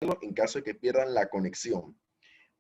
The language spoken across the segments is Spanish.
en caso de que pierdan la conexión.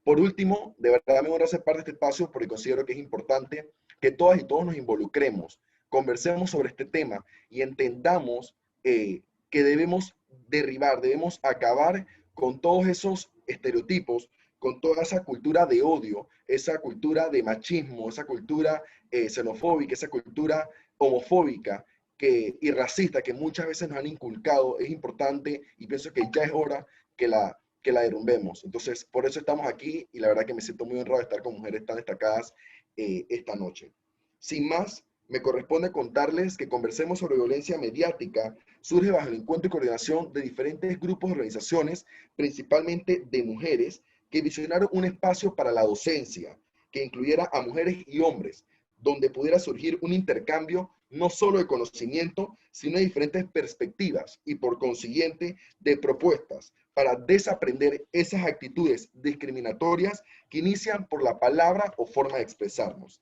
Por último, de verdad me honra ser parte de este espacio porque considero que es importante que todas y todos nos involucremos, conversemos sobre este tema y entendamos que debemos derribar, debemos acabar con todos esos estereotipos, con toda esa cultura de odio, esa cultura de machismo, esa cultura xenofóbica, esa cultura homofóbica y racista que muchas veces nos han inculcado. Es importante y pienso que ya es hora que la derrumbemos. Entonces, por eso estamos aquí y la verdad que me siento muy honrado de estar con mujeres tan destacadas esta noche. Sin más, me corresponde contarles que Conversemos sobre Violencia Mediática surge bajo el encuentro y coordinación de diferentes grupos y organizaciones, principalmente de mujeres, que visionaron un espacio para la docencia que incluyera a mujeres y hombres, donde pudiera surgir un intercambio no solo de conocimiento, sino de diferentes perspectivas y por consiguiente de propuestas para desaprender esas actitudes discriminatorias que inician por la palabra o forma de expresarnos.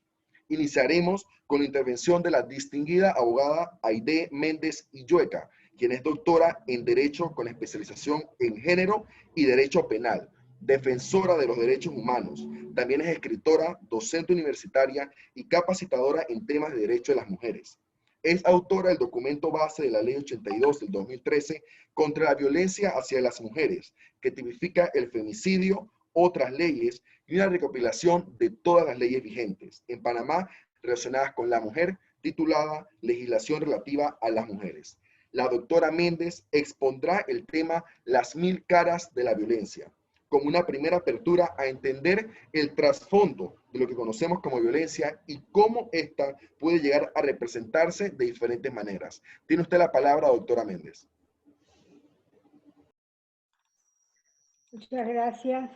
Iniciaremos con la intervención de la distinguida abogada Aide Méndez Illueca, quien es doctora en Derecho con especialización en Género y Derecho Penal, defensora de los derechos humanos. También es escritora, docente universitaria y capacitadora en temas de derecho de las mujeres. Es autora del documento base de la Ley 82 del 2013 contra la violencia hacia las mujeres, que tipifica el femicidio, otras leyes y una recopilación de todas las leyes vigentes en Panamá relacionadas con la mujer, titulada Legislación relativa a las mujeres. La doctora Méndez expondrá el tema Las 1000 caras de la violencia, como una primera apertura a entender el trasfondo de lo que conocemos como violencia y cómo ésta puede llegar a representarse de diferentes maneras. Tiene usted la palabra, doctora Méndez. Muchas gracias.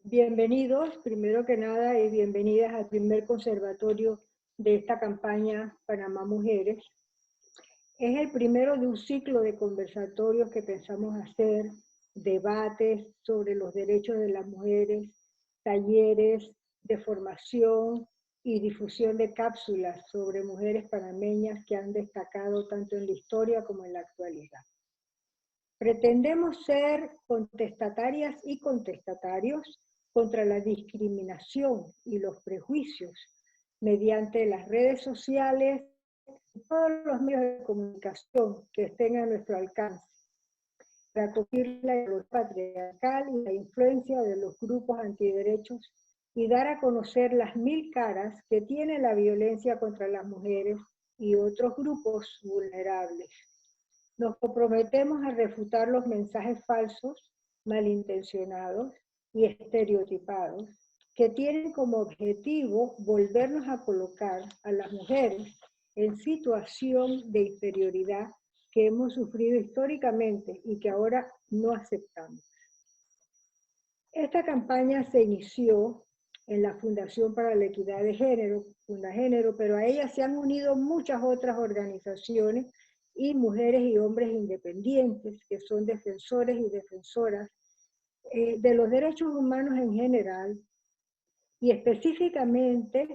Bienvenidos, primero que nada, y bienvenidas al primer conservatorio de esta campaña Panamá Mujeres. Es el primero de un ciclo de conversatorios que pensamos hacer, debates sobre los derechos de las mujeres, talleres de formación y difusión de cápsulas sobre mujeres panameñas que han destacado tanto en la historia como en la actualidad. Pretendemos ser contestatarias y contestatarios contra la discriminación y los prejuicios mediante las redes sociales y todos los medios de comunicación que estén a nuestro alcance, para combatir la ideología patriarcal y la influencia de los grupos antiderechos y dar a conocer las 1000 caras que tiene la violencia contra las mujeres y otros grupos vulnerables. Nos comprometemos a refutar los mensajes falsos, malintencionados y estereotipados que tienen como objetivo volvernos a colocar a las mujeres en situación de inferioridad que hemos sufrido históricamente y que ahora no aceptamos. Esta campaña se inició en la Fundación para la Equidad de Género, Fundagénero, pero a ella se han unido muchas otras organizaciones y mujeres y hombres independientes que son defensores y defensoras de los derechos humanos en general y específicamente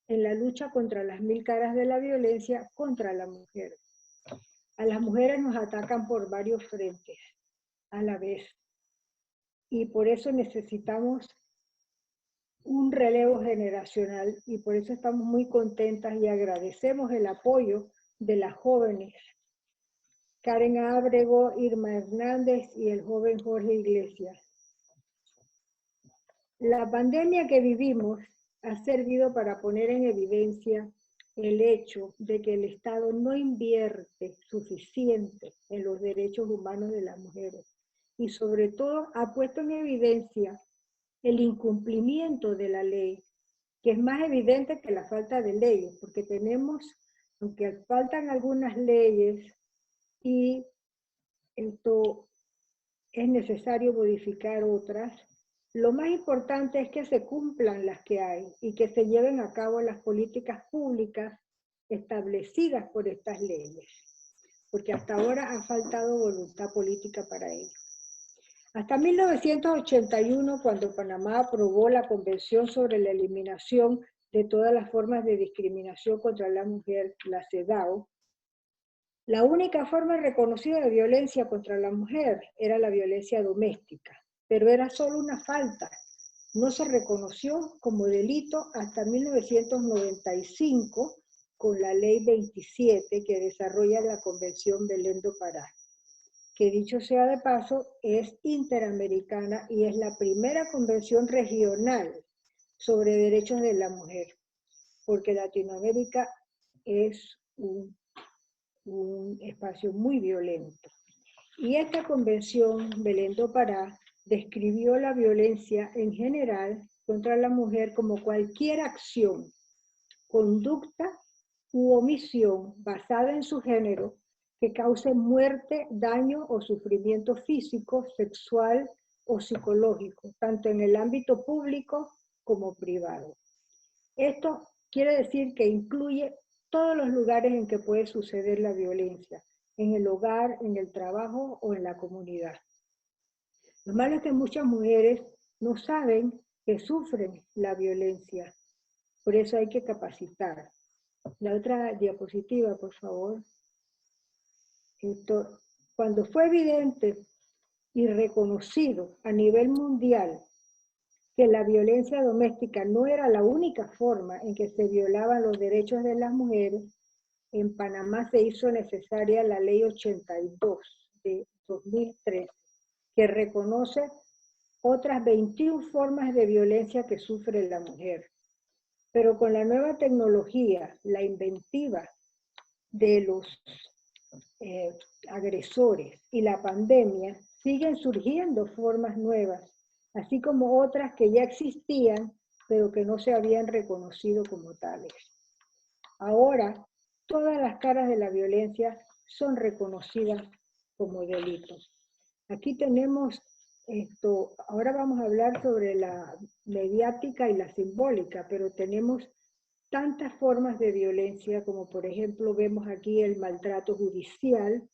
en la lucha contra las 1000 caras de la violencia contra la mujer. A las mujeres nos atacan por varios frentes a la vez y por eso necesitamos un relevo generacional y por eso estamos muy contentas y agradecemos el apoyo de las jóvenes Karen Ábrego, Irma Hernández y el joven Jorge Iglesias. La pandemia que vivimos ha servido para poner en evidencia el hecho de que el Estado no invierte suficiente en los derechos humanos de las mujeres y sobre todo ha puesto en evidencia el incumplimiento de la ley, que es más evidente que la falta de leyes, porque tenemos, aunque faltan algunas leyes y esto es necesario modificar otras, lo más importante es que se cumplan las que hay y que se lleven a cabo las políticas públicas establecidas por estas leyes, porque hasta ahora ha faltado voluntad política para ello. Hasta 1981, cuando Panamá aprobó la Convención sobre la Eliminación de todas las formas de discriminación contra la mujer, la CEDAW, La única forma reconocida de violencia contra la mujer era la violencia doméstica, pero era solo una falta. No se reconoció como delito hasta 1995 con la Ley 27 que desarrolla la Convención Belén do Pará, que dicho sea de paso es interamericana y es la primera convención regional sobre derechos de la mujer, porque Latinoamérica es un espacio muy violento. Y esta convención, Belén do Pará, describió la violencia en general contra la mujer como cualquier acción, conducta u omisión basada en su género que cause muerte, daño o sufrimiento físico, sexual o psicológico, tanto en el ámbito público como privado. Esto quiere decir que incluye todos los lugares en que puede suceder la violencia, en el hogar, en el trabajo o en la comunidad. Lo malo es que muchas mujeres no saben que sufren la violencia, por eso hay que capacitar. La otra diapositiva, por favor. Cuando fue evidente y reconocido a nivel mundial que la violencia doméstica no era la única forma en que se violaban los derechos de las mujeres, en Panamá se hizo necesaria la Ley 82 de 2013, que reconoce otras 21 formas de violencia que sufre la mujer. Pero con la nueva tecnología, la inventiva de los agresores y la pandemia, siguen surgiendo formas nuevas, así como otras que ya existían, pero que no se habían reconocido como tales. Ahora, todas las caras de la violencia son reconocidas como delitos. Aquí tenemos esto, ahora vamos a hablar sobre la mediática y la simbólica, pero tenemos tantas formas de violencia, como por ejemplo vemos aquí el maltrato judicial,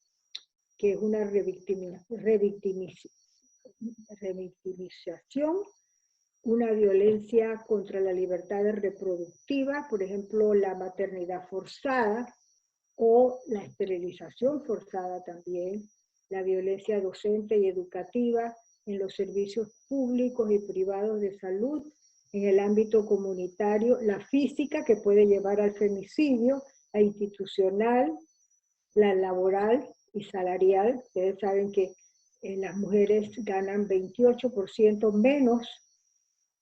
que es una revictimización, una violencia contra la libertad reproductiva, por ejemplo la maternidad forzada o la esterilización forzada también, la violencia docente y educativa en los servicios públicos y privados de salud, en el ámbito comunitario, la física que puede llevar al femicidio, la institucional, la laboral y salarial. Ustedes saben que las mujeres ganan 28% menos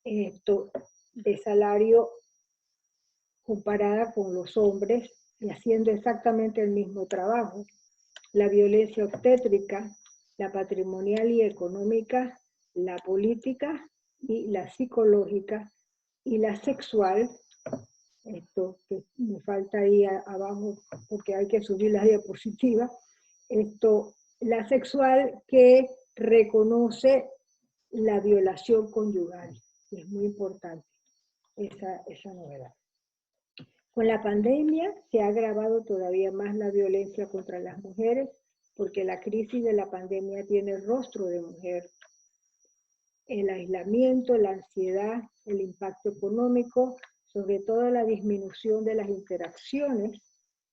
de salario comparada con los hombres y haciendo exactamente el mismo trabajo. La violencia obstétrica, la patrimonial y económica, la política y la psicológica y la sexual, esto que me falta ahí abajo porque hay que subir la diapositiva, la sexual que reconoce la violación conyugal. Es muy importante esa novedad. Con la pandemia se ha agravado todavía más la violencia contra las mujeres porque la crisis de la pandemia tiene rostro de mujer. El aislamiento, la ansiedad, el impacto económico, sobre todo la disminución de las interacciones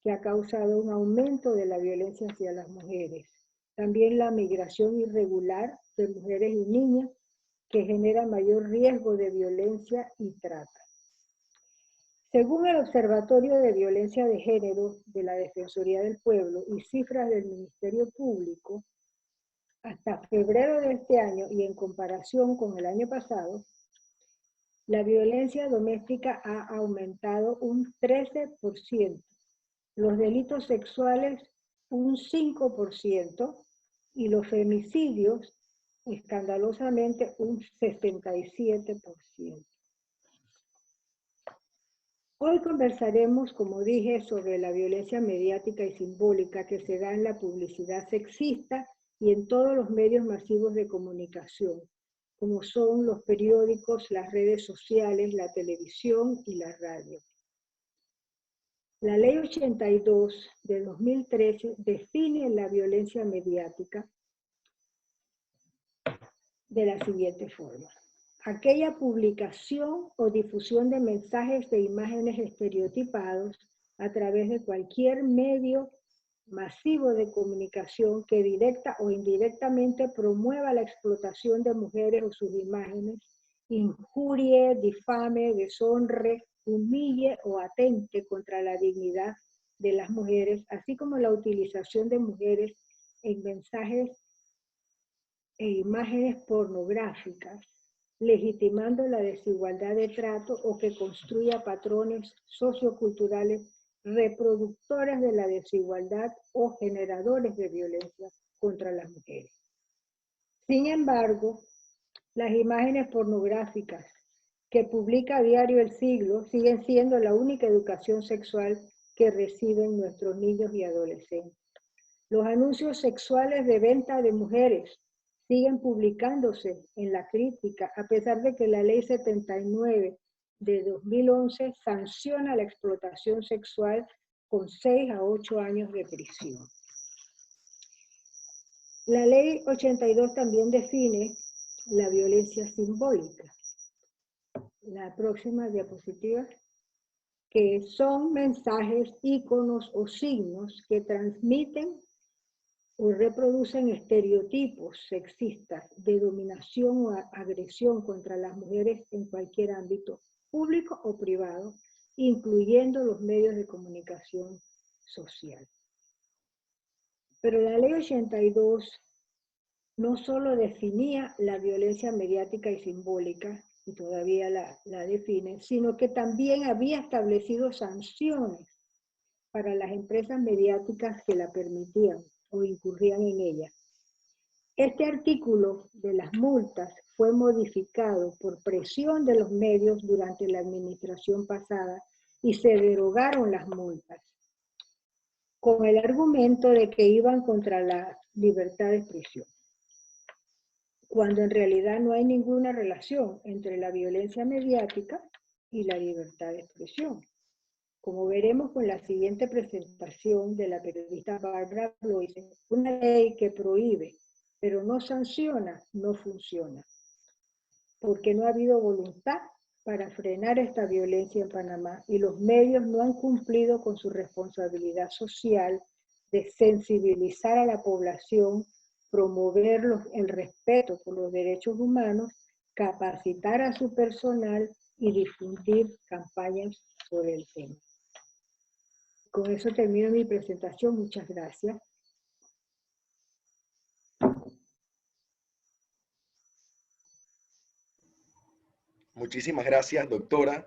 que ha causado un aumento de la violencia hacia las mujeres. También la migración irregular de mujeres y niñas que genera mayor riesgo de violencia y trata. Según el Observatorio de Violencia de Género de la Defensoría del Pueblo y cifras del Ministerio Público, hasta febrero de este año y en comparación con el año pasado, la violencia doméstica ha aumentado un 13%, los delitos sexuales un 5% y los femicidios escandalosamente un 67%. Hoy conversaremos, como dije, sobre la violencia mediática y simbólica que se da en la publicidad sexista y en todos los medios masivos de comunicación, como son los periódicos, las redes sociales, la televisión y la radio. La Ley 82 de 2013 define la violencia mediática de la siguiente forma. Aquella publicación o difusión de mensajes de imágenes estereotipados a través de cualquier medio masivo de comunicación que directa o indirectamente promueva la explotación de mujeres o sus imágenes, injurie, difame, deshonre, humille o atente contra la dignidad de las mujeres, así como la utilización de mujeres en mensajes e imágenes pornográficas, legitimando la desigualdad de trato o que construya patrones socioculturales reproductores de la desigualdad o generadores de violencia contra las mujeres. Sin embargo, las imágenes pornográficas que publica a diario El Siglo siguen siendo la única educación sexual que reciben nuestros niños y adolescentes. Los anuncios sexuales de venta de mujeres siguen publicándose en la crítica, a pesar de que la Ley 79 de 2011 sanciona la explotación sexual con 6 a 8 años de prisión. La Ley 82 también define la violencia simbólica. La próxima diapositiva, que son mensajes, íconos o signos que transmiten o reproducen estereotipos sexistas de dominación o agresión contra las mujeres en cualquier ámbito público o privado, incluyendo los medios de comunicación social. Pero la Ley 82 no solo definía la violencia mediática y simbólica, y todavía la define, sino que también había establecido sanciones para las empresas mediáticas que la permitían o incurrían en ella. Este artículo de las multas fue modificado por presión de los medios durante la administración pasada y se derogaron las multas, con el argumento de que iban contra la libertad de expresión, cuando en realidad no hay ninguna relación entre la violencia mediática y la libertad de expresión. Como veremos con la siguiente presentación de la periodista Barbara Bloise, una ley que prohíbe, pero no sanciona, no funciona, porque no ha habido voluntad para frenar esta violencia en Panamá y los medios no han cumplido con su responsabilidad social de sensibilizar a la población, promover el respeto por los derechos humanos, capacitar a su personal y difundir campañas sobre el tema. Con eso termino mi presentación. Muchas gracias. Muchísimas gracias, doctora,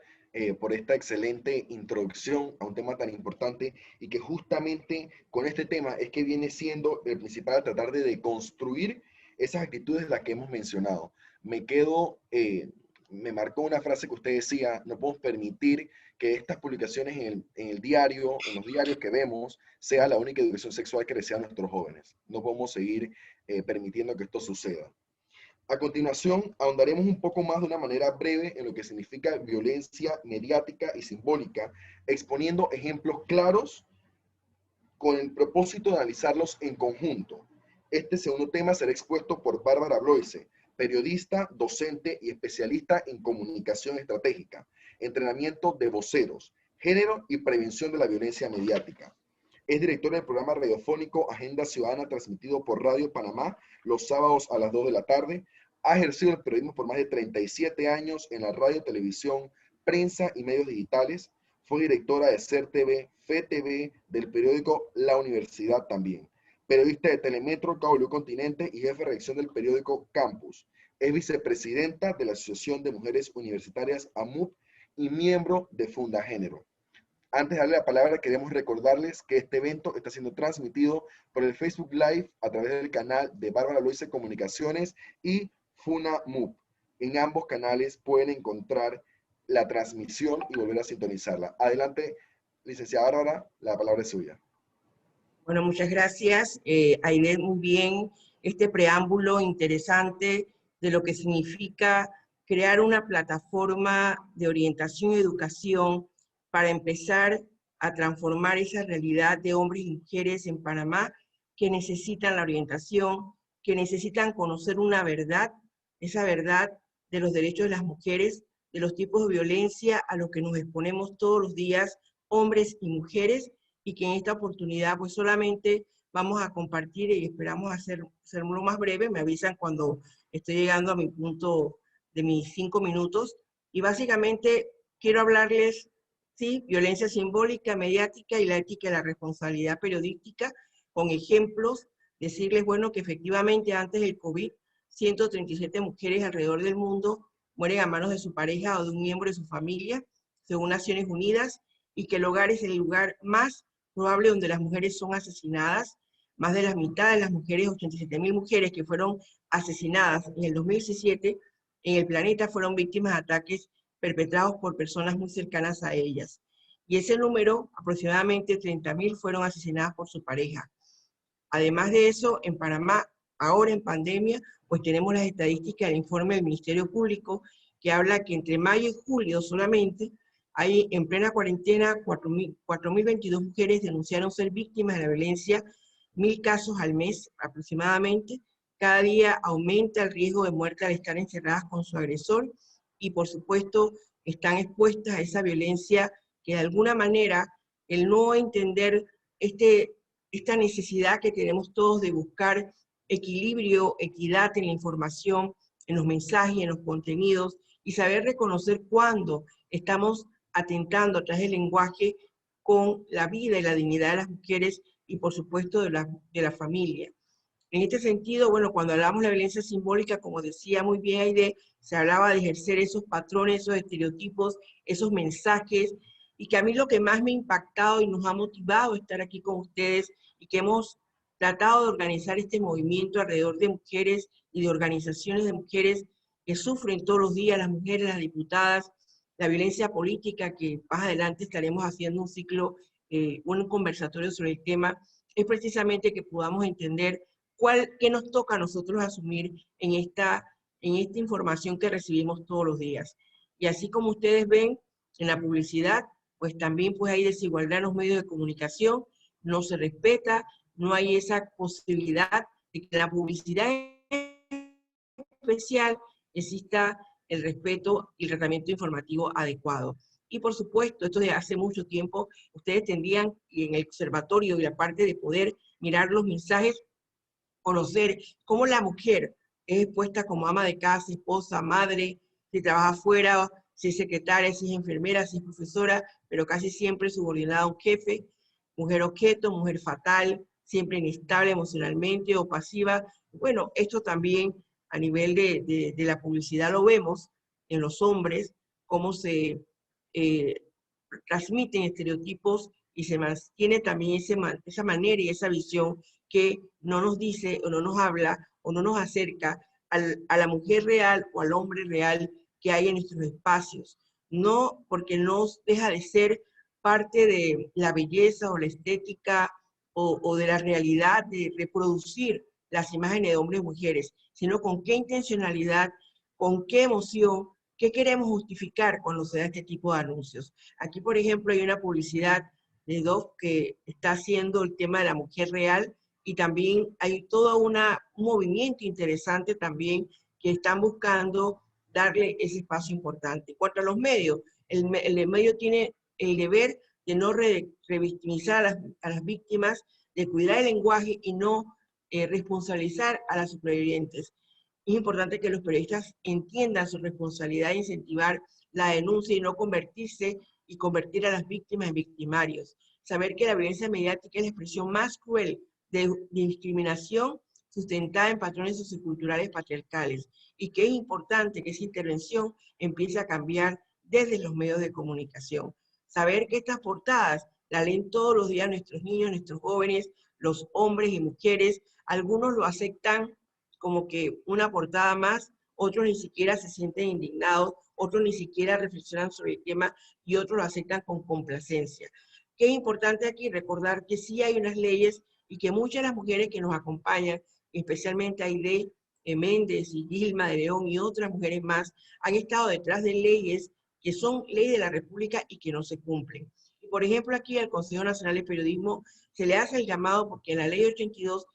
por esta excelente introducción a un tema tan importante y que justamente con este tema es que viene siendo el principal a tratar de deconstruir esas actitudes las que hemos mencionado. Me marcó una frase que usted decía: no podemos permitir que estas publicaciones en el diario, en los diarios que vemos, sea la única educación sexual que reciban nuestros jóvenes. No podemos seguir permitiendo que esto suceda. A continuación, ahondaremos un poco más de una manera breve en lo que significa violencia mediática y simbólica, exponiendo ejemplos claros con el propósito de analizarlos en conjunto. Este segundo tema será expuesto por Bárbara Bloise, periodista, docente y especialista en comunicación estratégica, entrenamiento de voceros, género y prevención de la violencia mediática. Es directora del programa radiofónico Agenda Ciudadana, transmitido por Radio Panamá los sábados a las 2 de la tarde. Ha ejercido el periodismo por más de 37 años en la radio, televisión, prensa y medios digitales. Fue directora de CERTV, FETV, del periódico La Universidad también. Periodista de Telemetro, Cable Continente y jefe de redacción del periódico Campus. Es vicepresidenta de la Asociación de Mujeres Universitarias AMUP y miembro de Fundagénero. Antes de darle la palabra, queremos recordarles que este evento está siendo transmitido por el Facebook Live a través del canal de Bárbara Bloise Comunicaciones y FUNAMUP. En ambos canales pueden encontrar la transmisión y volver a sintonizarla. Adelante, licenciada Bárbara, la palabra es suya. Bueno, muchas gracias, Aide, muy bien este preámbulo interesante de lo que significa crear una plataforma de orientación y educación para empezar a transformar esa realidad de hombres y mujeres en Panamá que necesitan la orientación, que necesitan conocer una verdad, esa verdad de los derechos de las mujeres, de los tipos de violencia a los que nos exponemos todos los días, hombres y mujeres, y que en esta oportunidad pues solamente vamos a compartir y esperamos hacerlo más breve. Me avisan cuando estoy llegando a mi punto de mis 5 minutos. Y básicamente quiero hablarles, sí, violencia simbólica, mediática y la ética de la responsabilidad periodística, con ejemplos, decirles, bueno, que efectivamente antes del COVID, 137 mujeres alrededor del mundo mueren a manos de su pareja o de un miembro de su familia, según Naciones Unidas, y que el hogar es el lugar más probable donde las mujeres son asesinadas. Más de la mitad de las mujeres, 87.000 mujeres que fueron asesinadas en el 2017 en el planeta fueron víctimas de ataques perpetrados por personas muy cercanas a ellas. Y ese número, aproximadamente 30.000, fueron asesinadas por su pareja. Además de eso, en Panamá, ahora en pandemia, pues tenemos las estadísticas del informe del Ministerio Público, que habla que entre mayo y julio solamente hay en plena cuarentena 4.022 mujeres denunciaron ser víctimas de la violencia, 1.000 casos al mes aproximadamente. Cada día aumenta el riesgo de muerte al estar encerradas con su agresor y por supuesto están expuestas a esa violencia que de alguna manera el no entender esta necesidad que tenemos todos de buscar equilibrio, equidad en la información, en los mensajes, en los contenidos, y saber reconocer cuándo estamos atentando a través del lenguaje con la vida y la dignidad de las mujeres y por supuesto de la familia. En este sentido, bueno, cuando hablamos de la violencia simbólica, como decía muy bien Aide, se hablaba de ejercer esos patrones, esos estereotipos, esos mensajes, y que a mí lo que más me ha impactado y nos ha motivado a estar aquí con ustedes, y que hemos tratado de organizar este movimiento alrededor de mujeres y de organizaciones de mujeres que sufren todos los días, las mujeres, las diputadas, la violencia política, que más adelante estaremos haciendo un ciclo, un conversatorio sobre el tema, es precisamente que podamos entender qué nos toca a nosotros asumir en esta información que recibimos todos los días. Y así como ustedes ven en la publicidad, pues también pues hay desigualdad en los medios de comunicación, no se respeta, no hay esa posibilidad de que la publicidad especial exista el respeto y el tratamiento informativo adecuado. Y por supuesto, esto desde hace mucho tiempo, ustedes tendrían, y en el observatorio y la parte de poder mirar los mensajes, conocer cómo la mujer es expuesta como ama de casa, esposa, madre, si trabaja afuera, si es secretaria, si es enfermera, si es profesora, pero casi siempre subordinada a un jefe, mujer objeto, mujer fatal, siempre inestable emocionalmente o pasiva. Bueno, esto también a nivel de la publicidad lo vemos en los hombres, cómo se transmiten estereotipos y se mantiene también esa manera y esa visión que no nos dice o no nos habla o no nos acerca a la mujer real o al hombre real que hay en nuestros espacios. No porque no deja de ser parte de la belleza o la estética o de la realidad de reproducir las imágenes de hombres y mujeres, sino con qué intencionalidad, con qué emoción, qué queremos justificar cuando se da este tipo de anuncios. Aquí, por ejemplo, hay una publicidad de Dove que está haciendo el tema de la mujer real, y también hay todo un movimiento interesante también que están buscando darle ese espacio importante. En cuanto a los medios, el medio tiene el deber de no revictimizar a las víctimas, de cuidar el lenguaje y no responsabilizar a las supervivientes. Es importante que los periodistas entiendan su responsabilidad de incentivar la denuncia y no convertirse y convertir a las víctimas en victimarios. Saber que la violencia mediática es la expresión más cruel de discriminación sustentada en patrones socioculturales patriarcales, y que es importante que esa intervención empiece a cambiar desde los medios de comunicación. Saber que estas portadas la leen todos los días nuestros niños, nuestros jóvenes, los hombres y mujeres. Algunos lo aceptan como que una portada más, otros ni siquiera se sienten indignados, otros ni siquiera reflexionan sobre el tema y otros lo aceptan con complacencia. Que es importante aquí recordar que sí hay unas leyes y que muchas de las mujeres que nos acompañan, especialmente Aide Méndez y Gilma de León y otras mujeres más, han estado detrás de leyes que son ley de la República y que no se cumplen. Por ejemplo, aquí al Consejo Nacional de Periodismo se le hace el llamado porque en la ley 82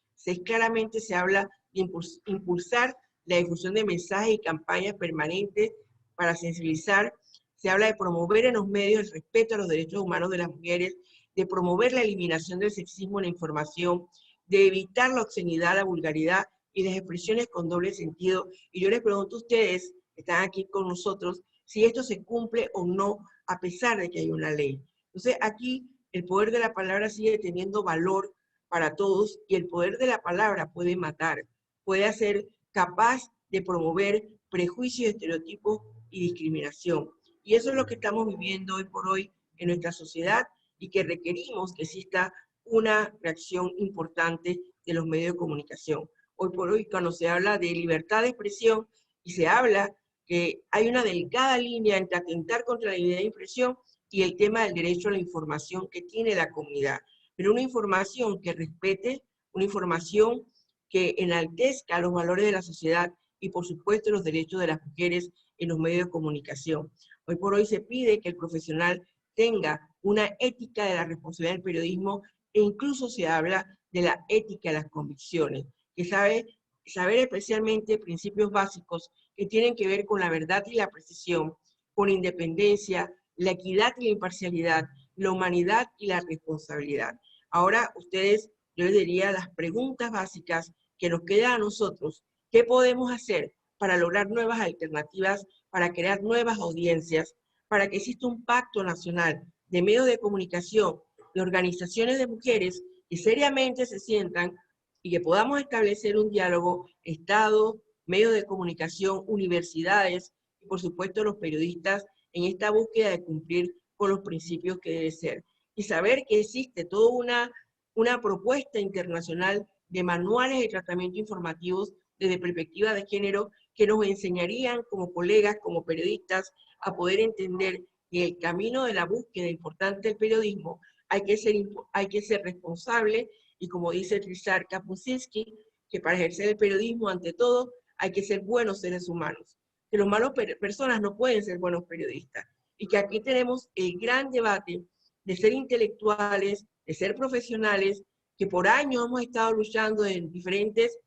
claramente se habla de impulsar la difusión de mensajes y campañas permanentes para sensibilizar. Se habla de promover en los medios el respeto a los derechos humanos de las mujeres, de promover la eliminación del sexismo en la información, de evitar la obscenidad, la vulgaridad y las expresiones con doble sentido. Y yo les pregunto a ustedes, que están aquí con nosotros, si esto se cumple o no, a pesar de que hay una ley. Entonces, aquí el poder de la palabra sigue teniendo valor para todos, y el poder de la palabra puede matar, puede hacer capaz de promover prejuicios, estereotipos y discriminación. Y eso es lo que estamos viviendo hoy por hoy en nuestra sociedad, y que requerimos que exista una reacción importante de los medios de comunicación. Hoy por hoy, cuando se habla de libertad de expresión y se habla que hay una delicada línea entre atentar contra la libertad de expresión y el tema del derecho a la información que tiene la comunidad, pero una información que respete, una información que enaltezca los valores de la sociedad y, por supuesto, los derechos de las mujeres en los medios de comunicación. Hoy por hoy se pide que el profesional tenga una ética de la responsabilidad del periodismo, e incluso se habla de la ética de las convicciones, que saber especialmente principios básicos que tienen que ver con la verdad y la precisión, con la independencia, la equidad y la imparcialidad, la humanidad y la responsabilidad. Ahora ustedes, yo les diría las preguntas básicas que nos quedan a nosotros. ¿Qué podemos hacer para lograr nuevas alternativas, para crear nuevas audiencias, para que exista un pacto nacional de medios de comunicación, de organizaciones de mujeres que seriamente se sientan y que podamos establecer un diálogo, Estado, medios de comunicación, universidades y por supuesto los periodistas en esta búsqueda de cumplir con los principios que debe ser? Y saber que existe toda una propuesta internacional de manuales de tratamiento informativos desde perspectiva de género que nos enseñarían como colegas, como periodistas, a poder entender que el camino de la búsqueda importante del periodismo hay que ser responsable, y como dice Ryszard Kapuscinski, que para ejercer el periodismo ante todo hay que ser buenos seres humanos, que los malos personas no pueden ser buenos periodistas, y que aquí tenemos el gran debate de ser intelectuales, de ser profesionales, que por años hemos estado luchando en diferentes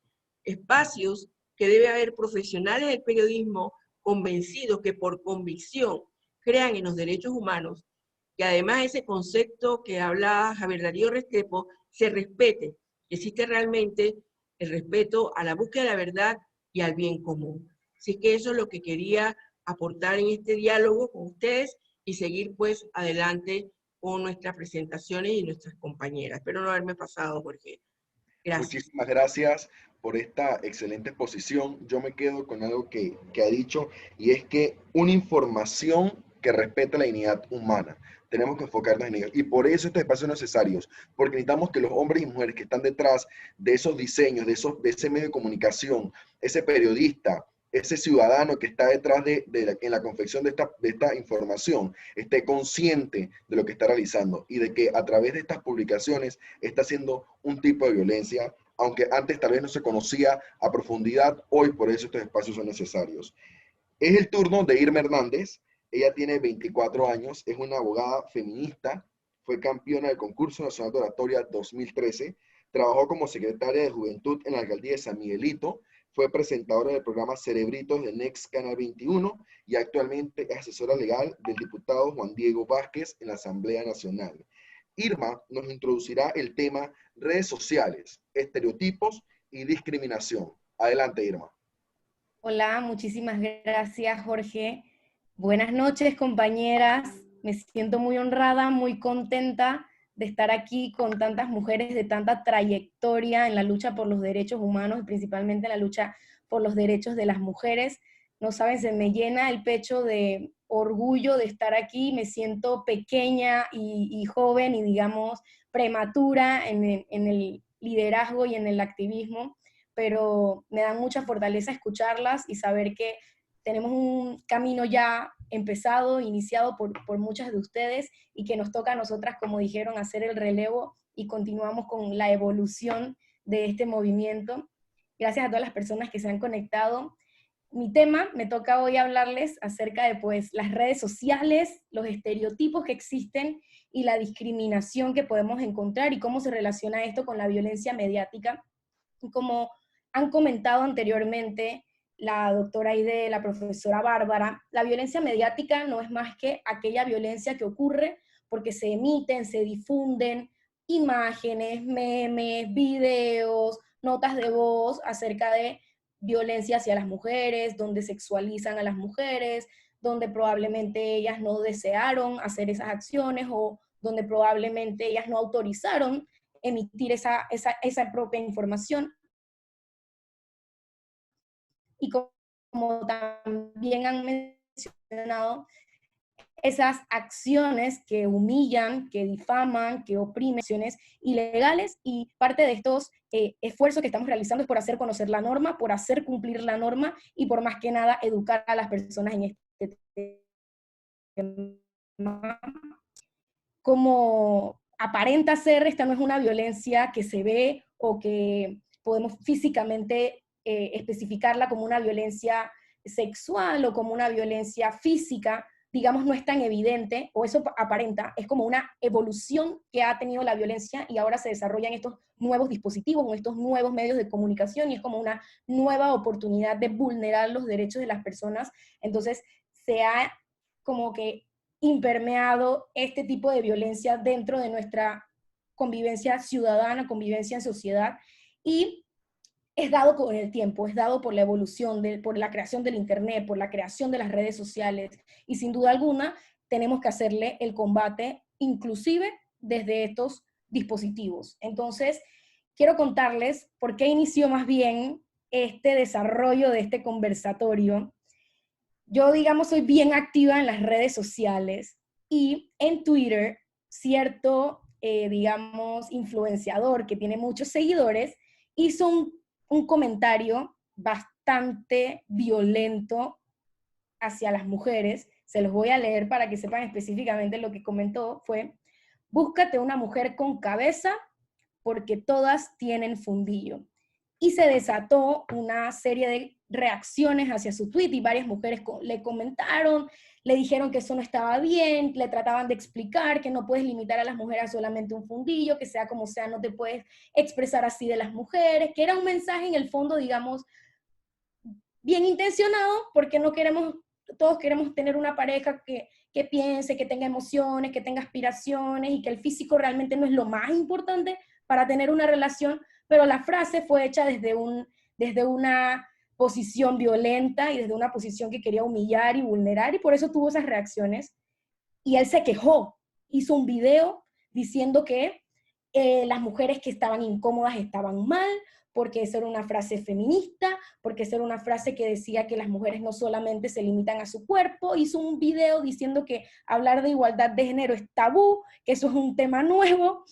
espacios, que debe haber profesionales del periodismo convencidos que por convicción crean en los derechos humanos, que además ese concepto que habla Javier Darío Restrepo se respete, que existe realmente el respeto a la búsqueda de la verdad y al bien común. Así que eso es lo que quería aportar en este diálogo con ustedes, y seguir pues adelante con nuestras presentaciones y nuestras compañeras. Espero no haberme pasado, Jorge. Gracias. Muchísimas gracias por esta excelente exposición. Yo me quedo con algo que ha dicho, y es que una información que respete la dignidad humana. Tenemos que enfocarnos en ello. Y por eso estos espacios son necesarios, porque necesitamos que los hombres y mujeres que están detrás de esos diseños, de ese medio de comunicación, ese periodista, ese ciudadano que está detrás en la confección de esta información, esté consciente de lo que está realizando, y de que a través de estas publicaciones está haciendo un tipo de violencia, aunque antes tal vez no se conocía a profundidad. Hoy por eso estos espacios son necesarios. Es el turno de Irma Hernández. Ella tiene 24 años, es una abogada feminista, fue campeona del Concurso Nacional de Oratoria 2013, trabajó como secretaria de Juventud en la Alcaldía de San Miguelito, fue presentadora del programa Cerebritos de Next Canal 21, y actualmente es asesora legal del diputado Juan Diego Vázquez en la Asamblea Nacional. Irma nos introducirá el tema redes sociales, estereotipos y discriminación. Adelante, Irma. Hola, muchísimas gracias, Jorge. Buenas noches, compañeras. Me siento muy honrada, muy contenta de estar aquí con tantas mujeres de tanta trayectoria en la lucha por los derechos humanos, y principalmente en la lucha por los derechos de las mujeres. No saben, se me llena el pecho de orgullo de estar aquí. Me siento pequeña y joven y, digamos, prematura en el liderazgo y en el activismo, pero me da mucha fortaleza escucharlas y saber que tenemos un camino ya empezado, iniciado por muchas de ustedes, y que nos toca a nosotras, como dijeron, hacer el relevo, y continuamos con la evolución de este movimiento. Gracias a todas las personas que se han conectado. Mi tema, me toca hoy hablarles acerca de pues las redes sociales, los estereotipos que existen y la discriminación que podemos encontrar, y cómo se relaciona esto con la violencia mediática. Y como han comentado anteriormente la doctora Aide, la profesora Bárbara, la violencia mediática no es más que aquella violencia que ocurre porque se emiten, se difunden imágenes, memes, videos, notas de voz acerca de violencia hacia las mujeres, donde sexualizan a las mujeres, donde probablemente ellas no desearon hacer esas acciones o donde probablemente ellas no autorizaron emitir esa propia información. Y como también han mencionado, esas acciones que humillan, que difaman, que oprimen, acciones ilegales, y parte de estos esfuerzos que estamos realizando es por hacer conocer la norma, por hacer cumplir la norma y por más que nada educar a las personas en este tema. Como aparenta ser, esta no es una violencia que se ve o que podemos físicamente especificarla como una violencia sexual o como una violencia física, digamos, no es tan evidente, o eso aparenta, es como una evolución que ha tenido la violencia y ahora se desarrollan estos nuevos dispositivos o estos nuevos medios de comunicación y es como una nueva oportunidad de vulnerar los derechos de las personas. Entonces se ha como que impermeado este tipo de violencia dentro de nuestra convivencia ciudadana, convivencia en sociedad, y es dado con el tiempo, es dado por la evolución, por la creación del Internet, por la creación de las redes sociales, y sin duda alguna tenemos que hacerle el combate inclusive desde estos dispositivos. Entonces, quiero contarles por qué inició más bien este desarrollo de este conversatorio. Yo, digamos, soy bien activa en las redes sociales y en Twitter, cierto, digamos, influenciador que tiene muchos seguidores, hizo un comentario bastante violento hacia las mujeres. Se los voy a leer para que sepan específicamente lo que comentó. Fue: búscate una mujer con cabeza porque todas tienen fundillo. Y se desató una serie de reacciones hacia su tweet y varias mujeres le comentaron, le dijeron que eso no estaba bien, le trataban de explicar que no puedes limitar a las mujeres a solamente un fundillo, que sea como sea, no te puedes expresar así de las mujeres, que era un mensaje en el fondo, digamos, bien intencionado, porque no queremos, todos queremos tener una pareja que piense, que tenga emociones, que tenga aspiraciones y que el físico realmente no es lo más importante para tener una relación, pero la frase fue hecha desde una posición violenta y desde una posición que quería humillar y vulnerar, y por eso tuvo esas reacciones. Y él se quejó, hizo un video diciendo que las mujeres que estaban incómodas estaban mal, porque esa era una frase feminista, porque esa era una frase que decía que las mujeres no solamente se limitan a su cuerpo. Hizo un video diciendo que hablar de igualdad de género es tabú, que eso es un tema nuevo.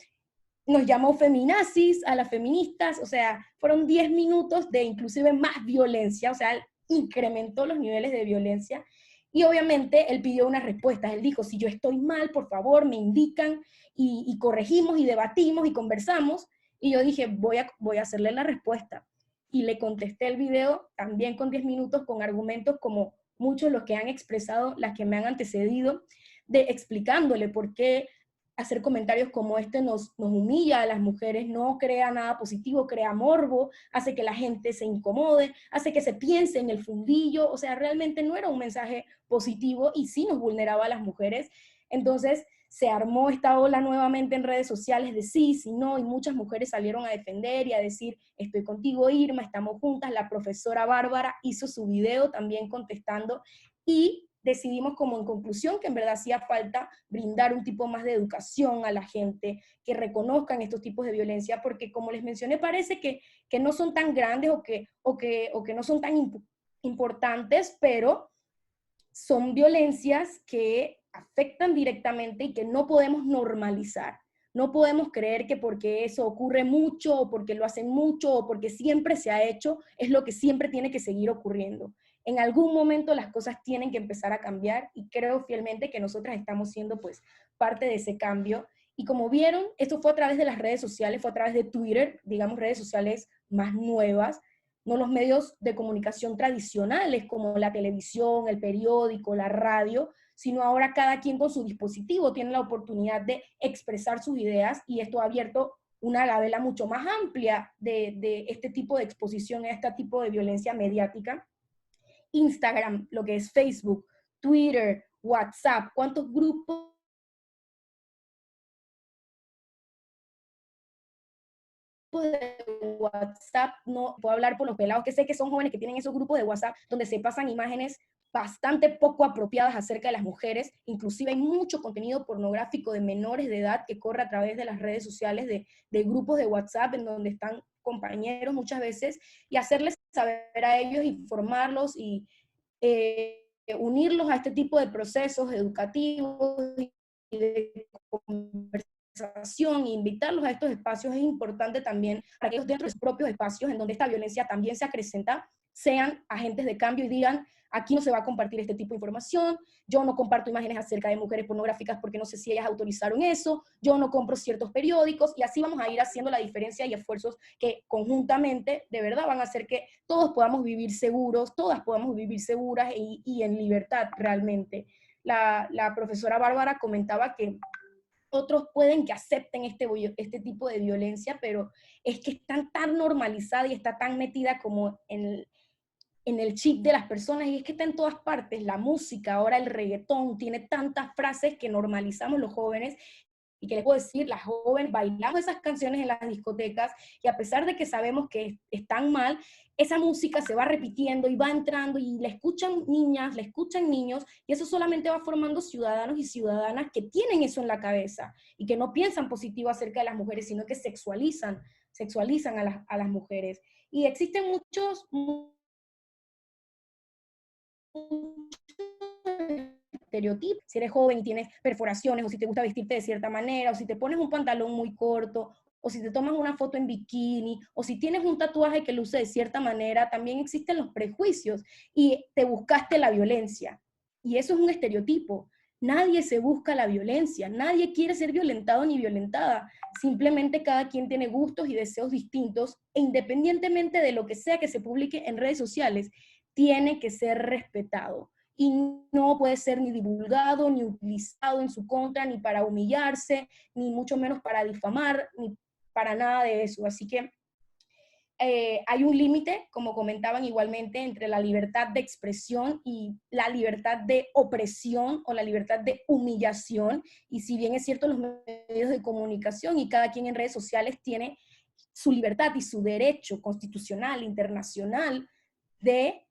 Nos llamó feminazis a las feministas, o sea, fueron 10 minutos de inclusive más violencia, o sea, incrementó los niveles de violencia. Y obviamente él pidió unas respuestas. Él dijo: si yo estoy mal, por favor, me indican y corregimos y debatimos y conversamos. Y yo dije, voy a hacerle la respuesta. Y le contesté el video también con 10 minutos con argumentos como muchos los que han expresado, las que me han antecedido, de explicándole por qué hacer comentarios como este nos humilla a las mujeres, no crea nada positivo, crea morbo, hace que la gente se incomode, hace que se piense en el fundillo, o sea, realmente no era un mensaje positivo y sí nos vulneraba a las mujeres. Entonces se armó esta ola nuevamente en redes sociales de sí, sí, no, y muchas mujeres salieron a defender y a decir: estoy contigo, Irma, estamos juntas. La profesora Bárbara hizo su video también contestando, y decidimos como en conclusión que en verdad hacía falta brindar un tipo más de educación a la gente, que reconozcan estos tipos de violencia, porque como les mencioné, parece que no son tan grandes o que no son tan importantes, pero son violencias que afectan directamente y que no podemos normalizar. No podemos creer que porque eso ocurre mucho, o porque lo hacen mucho, o porque siempre se ha hecho, es lo que siempre tiene que seguir ocurriendo. En algún momento las cosas tienen que empezar a cambiar y creo fielmente que nosotras estamos siendo pues parte de ese cambio. Y como vieron, esto fue a través de las redes sociales, fue a través de Twitter, digamos redes sociales más nuevas, no los medios de comunicación tradicionales como la televisión, el periódico, la radio, sino ahora cada quien con su dispositivo tiene la oportunidad de expresar sus ideas, y esto ha abierto una gavela mucho más amplia de este tipo de exposición a este tipo de violencia mediática. Instagram, lo que es Facebook, Twitter, WhatsApp, cuántos grupos de WhatsApp, no puedo hablar por los pelados, que sé que son jóvenes que tienen esos grupos de WhatsApp donde se pasan imágenes bastante poco apropiadas acerca de las mujeres, inclusive hay mucho contenido pornográfico de menores de edad que corre a través de las redes sociales, de grupos de WhatsApp en donde están compañeros muchas veces, y hacerles saber a ellos, informarlos y unirlos a este tipo de procesos educativos y de conversación, e invitarlos a estos espacios es importante también para que ellos dentro de sus propios espacios en donde esta violencia también se acrecenta, sean agentes de cambio y digan, aquí no se va a compartir este tipo de información, yo no comparto imágenes acerca de mujeres pornográficas porque no sé si ellas autorizaron eso, yo no compro ciertos periódicos, y así vamos a ir haciendo la diferencia y esfuerzos que conjuntamente de verdad van a hacer que todos podamos vivir seguros, todas podamos vivir seguras y en libertad realmente. La profesora Bárbara comentaba que otros pueden que acepten este tipo de violencia, pero es que está tan normalizada y está tan metida como en el chip de las personas, y es que está en todas partes. La música, ahora el reggaetón, tiene tantas frases que normalizamos los jóvenes, y que les puedo decir, las jóvenes bailamos esas canciones en las discotecas, y a pesar de que sabemos que están mal, esa música se va repitiendo y va entrando, y la escuchan niñas, la escuchan niños, y eso solamente va formando ciudadanos y ciudadanas que tienen eso en la cabeza, y que no piensan positivo acerca de las mujeres, sino que sexualizan a las mujeres. Y existen muchos estereotipos. Si eres joven y tienes perforaciones, o si te gusta vestirte de cierta manera, o si te pones un pantalón muy corto, o si te tomas una foto en bikini, o si tienes un tatuaje que luce de cierta manera, también existen los prejuicios y te buscaste la violencia. Y eso es un estereotipo. Nadie se busca la violencia, nadie quiere ser violentado ni violentada. Simplemente cada quien tiene gustos y deseos distintos, e independientemente de lo que sea que se publique en redes sociales, tiene que ser respetado y no puede ser ni divulgado, ni utilizado en su contra, ni para humillarse, ni mucho menos para difamar, ni para nada de eso. Así que hay un límite, como comentaban igualmente, entre la libertad de expresión y la libertad de opresión o la libertad de humillación. Y si bien es cierto, los medios de comunicación y cada quien en redes sociales tiene su libertad y su derecho constitucional, internacional, de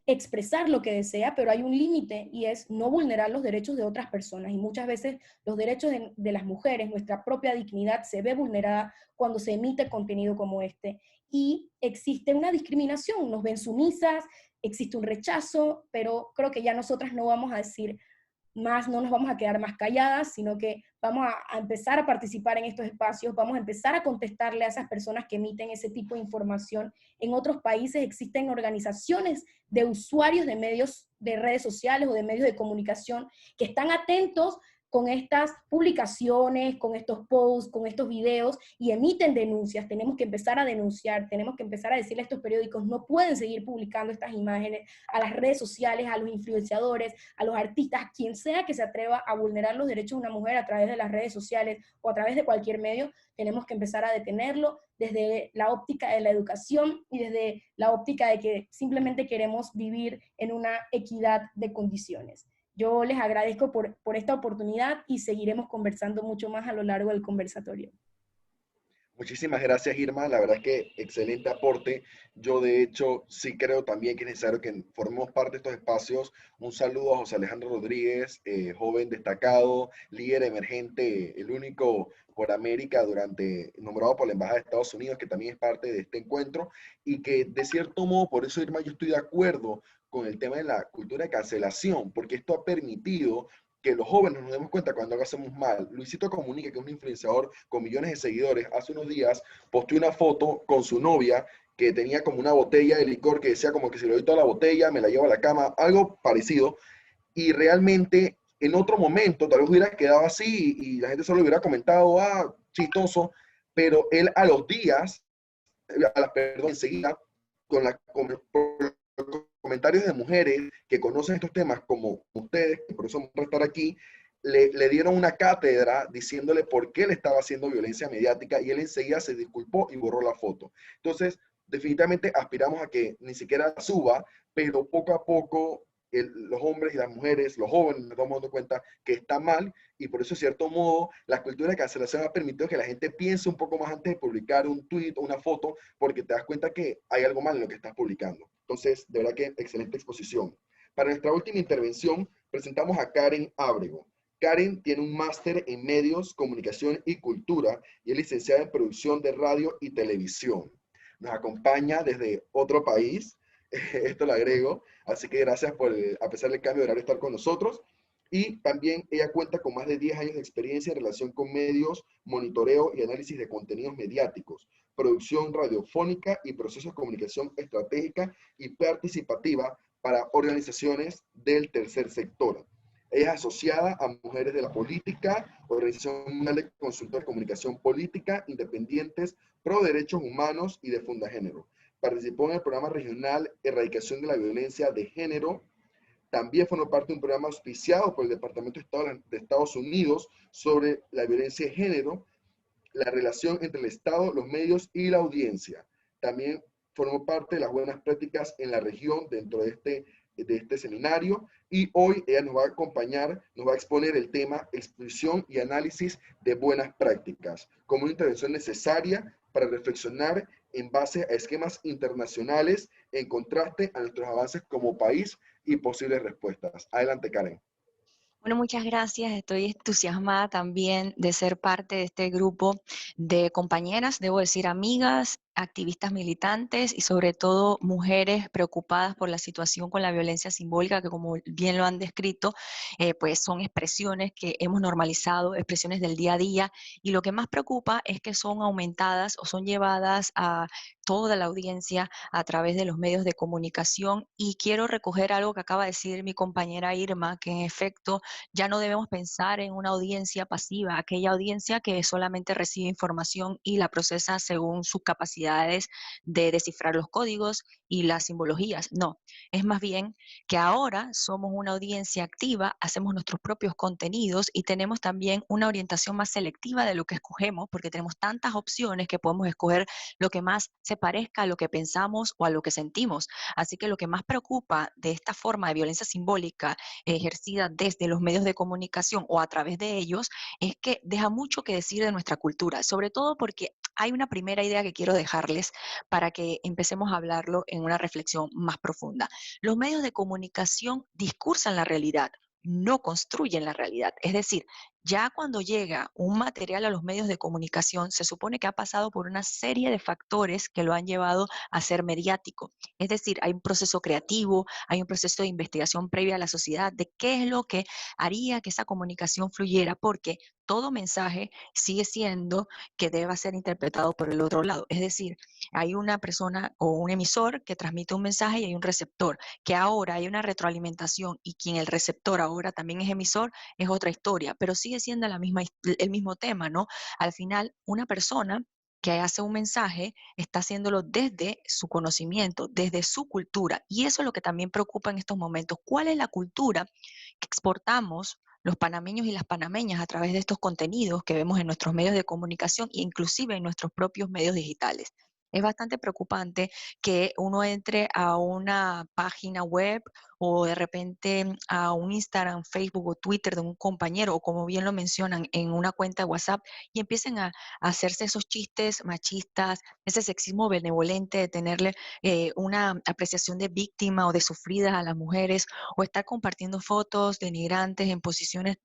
expresar lo que desea, pero hay un límite, y es no vulnerar los derechos de otras personas. Y muchas veces los derechos de las mujeres, nuestra propia dignidad, se ve vulnerada cuando se emite contenido como este. Y existe una discriminación, nos ven sumisas, existe un rechazo, pero creo que ya nosotras no vamos a decir más, no nos vamos a quedar más calladas, sino que vamos a empezar a participar en estos espacios, vamos a empezar a contestarle a esas personas que emiten ese tipo de información. En otros países existen organizaciones de usuarios de medios, de redes sociales o de medios de comunicación, que están atentos con estas publicaciones, con estos posts, con estos videos, y emiten denuncias. Tenemos que empezar a denunciar, tenemos que empezar a decirle a estos periódicos, no pueden seguir publicando estas imágenes, a las redes sociales, a los influenciadores, a los artistas, a quien sea que se atreva a vulnerar los derechos de una mujer a través de las redes sociales o a través de cualquier medio. Tenemos que empezar a detenerlo desde la óptica de la educación y desde la óptica de que simplemente queremos vivir en una equidad de condiciones. Yo les agradezco por esta oportunidad y seguiremos conversando mucho más a lo largo del conversatorio. Muchísimas gracias, Irma. La verdad es que excelente aporte. Yo, de hecho, sí creo también que es necesario que formemos parte de estos espacios. Un saludo a José Alejandro Rodríguez, joven destacado, líder emergente, el único por América nombrado por la Embajada de Estados Unidos, que también es parte de este encuentro, y que de cierto modo, por eso, Irma, yo estoy de acuerdo con el tema de la cultura de cancelación, porque esto ha permitido que los jóvenes nos demos cuenta cuando algo hacemos mal. Luisito Comunica, que es un influenciador con millones de seguidores, hace unos días posteó una foto con su novia que tenía como una botella de licor que decía como que si le doy toda la botella, me la llevo a la cama, algo parecido. Y realmente en otro momento tal vez hubiera quedado así y la gente solo hubiera comentado, ah, chistoso, pero él a los días, perdón, enseguida, con comentarios de mujeres que conocen estos temas como ustedes, que por eso vamos a estar aquí, le dieron una cátedra diciéndole por qué le estaba haciendo violencia mediática, y él enseguida se disculpó y borró la foto. Entonces, definitivamente aspiramos a que ni siquiera suba, pero poco a poco los hombres y las mujeres, los jóvenes, nos estamos dando cuenta que está mal, y por eso, de cierto modo, la cultura de cancelación ha permitido que la gente piense un poco más antes de publicar un tweet o una foto, porque te das cuenta que hay algo mal en lo que estás publicando. Entonces, de verdad que excelente exposición. Para nuestra última intervención, presentamos a Karen Ábrego. Karen tiene un máster en medios, comunicación y cultura y es licenciada en producción de radio y televisión. Nos acompaña desde otro país, esto lo agrego, así que gracias por, a pesar del cambio de horario, estar con nosotros. Y también ella cuenta con más de 10 años de experiencia en relación con medios, monitoreo y análisis de contenidos mediáticos, producción radiofónica y procesos de comunicación estratégica y participativa para organizaciones del tercer sector. Ella es asociada a Mujeres de la Política, Organización Mundial de Consultores de Comunicación Política, Independientes, Pro Derechos Humanos y de Fundagénero. Participó en el programa regional Erradicación de la Violencia de Género. También formó parte de un programa auspiciado por el Departamento de Estado de Estados Unidos sobre la violencia de género, la relación entre el Estado, los medios y la audiencia. También formó parte de las buenas prácticas en la región dentro de este seminario, y hoy ella nos va a acompañar, nos va a exponer el tema exposición y análisis de buenas prácticas como una intervención necesaria para reflexionar en base a esquemas internacionales en contraste a nuestros avances como país y posibles respuestas. Adelante, Karen. Bueno, muchas gracias. Estoy entusiasmada también de ser parte de este grupo de compañeras, debo decir amigas, activistas militantes y sobre todo mujeres preocupadas por la situación con la violencia simbólica, que como bien lo han descrito, pues son expresiones que hemos normalizado, expresiones del día a día, y lo que más preocupa es que son aumentadas o son llevadas a toda la audiencia a través de los medios de comunicación. Y quiero recoger algo que acaba de decir mi compañera Irma, que en efecto ya no debemos pensar en una audiencia pasiva, aquella audiencia que solamente recibe información y la procesa según sus capacidades de descifrar los códigos y las simbologías. No, es más bien que ahora somos una audiencia activa, hacemos nuestros propios contenidos y tenemos también una orientación más selectiva de lo que escogemos, porque tenemos tantas opciones que podemos escoger lo que más se parezca a lo que pensamos o a lo que sentimos. Así que lo que más preocupa de esta forma de violencia simbólica ejercida desde los medios de comunicación o a través de ellos es que deja mucho que decir de nuestra cultura, sobre todo porque hay una primera idea que quiero dejarles para que empecemos a hablarlo en una reflexión más profunda. Los medios de comunicación discursan la realidad, no construyen la realidad. Es decir, ya cuando llega un material a los medios de comunicación, se supone que ha pasado por una serie de factores que lo han llevado a ser mediático. Es decir, hay un proceso creativo, hay un proceso de investigación previa a la sociedad de qué es lo que haría que esa comunicación fluyera, porque todo mensaje sigue siendo que deba ser interpretado por el otro lado. Es decir, hay una persona o un emisor que transmite un mensaje y hay un receptor, que ahora hay una retroalimentación y quien el receptor ahora también es emisor, es otra historia, pero sigue siendo el mismo tema, ¿no? Al final, una persona que hace un mensaje está haciéndolo desde su conocimiento, desde su cultura, y eso es lo que también preocupa en estos momentos. ¿Cuál es la cultura que exportamos los panameños y las panameñas a través de estos contenidos que vemos en nuestros medios de comunicación e inclusive en nuestros propios medios digitales? Es bastante preocupante que uno entre a una página web o de repente a un Instagram, Facebook o Twitter de un compañero, o como bien lo mencionan, en una cuenta de WhatsApp, y empiecen a hacerse esos chistes machistas, ese sexismo benevolente de tenerle una apreciación de víctima o de sufridas a las mujeres, o estar compartiendo fotos denigrantes en posiciones,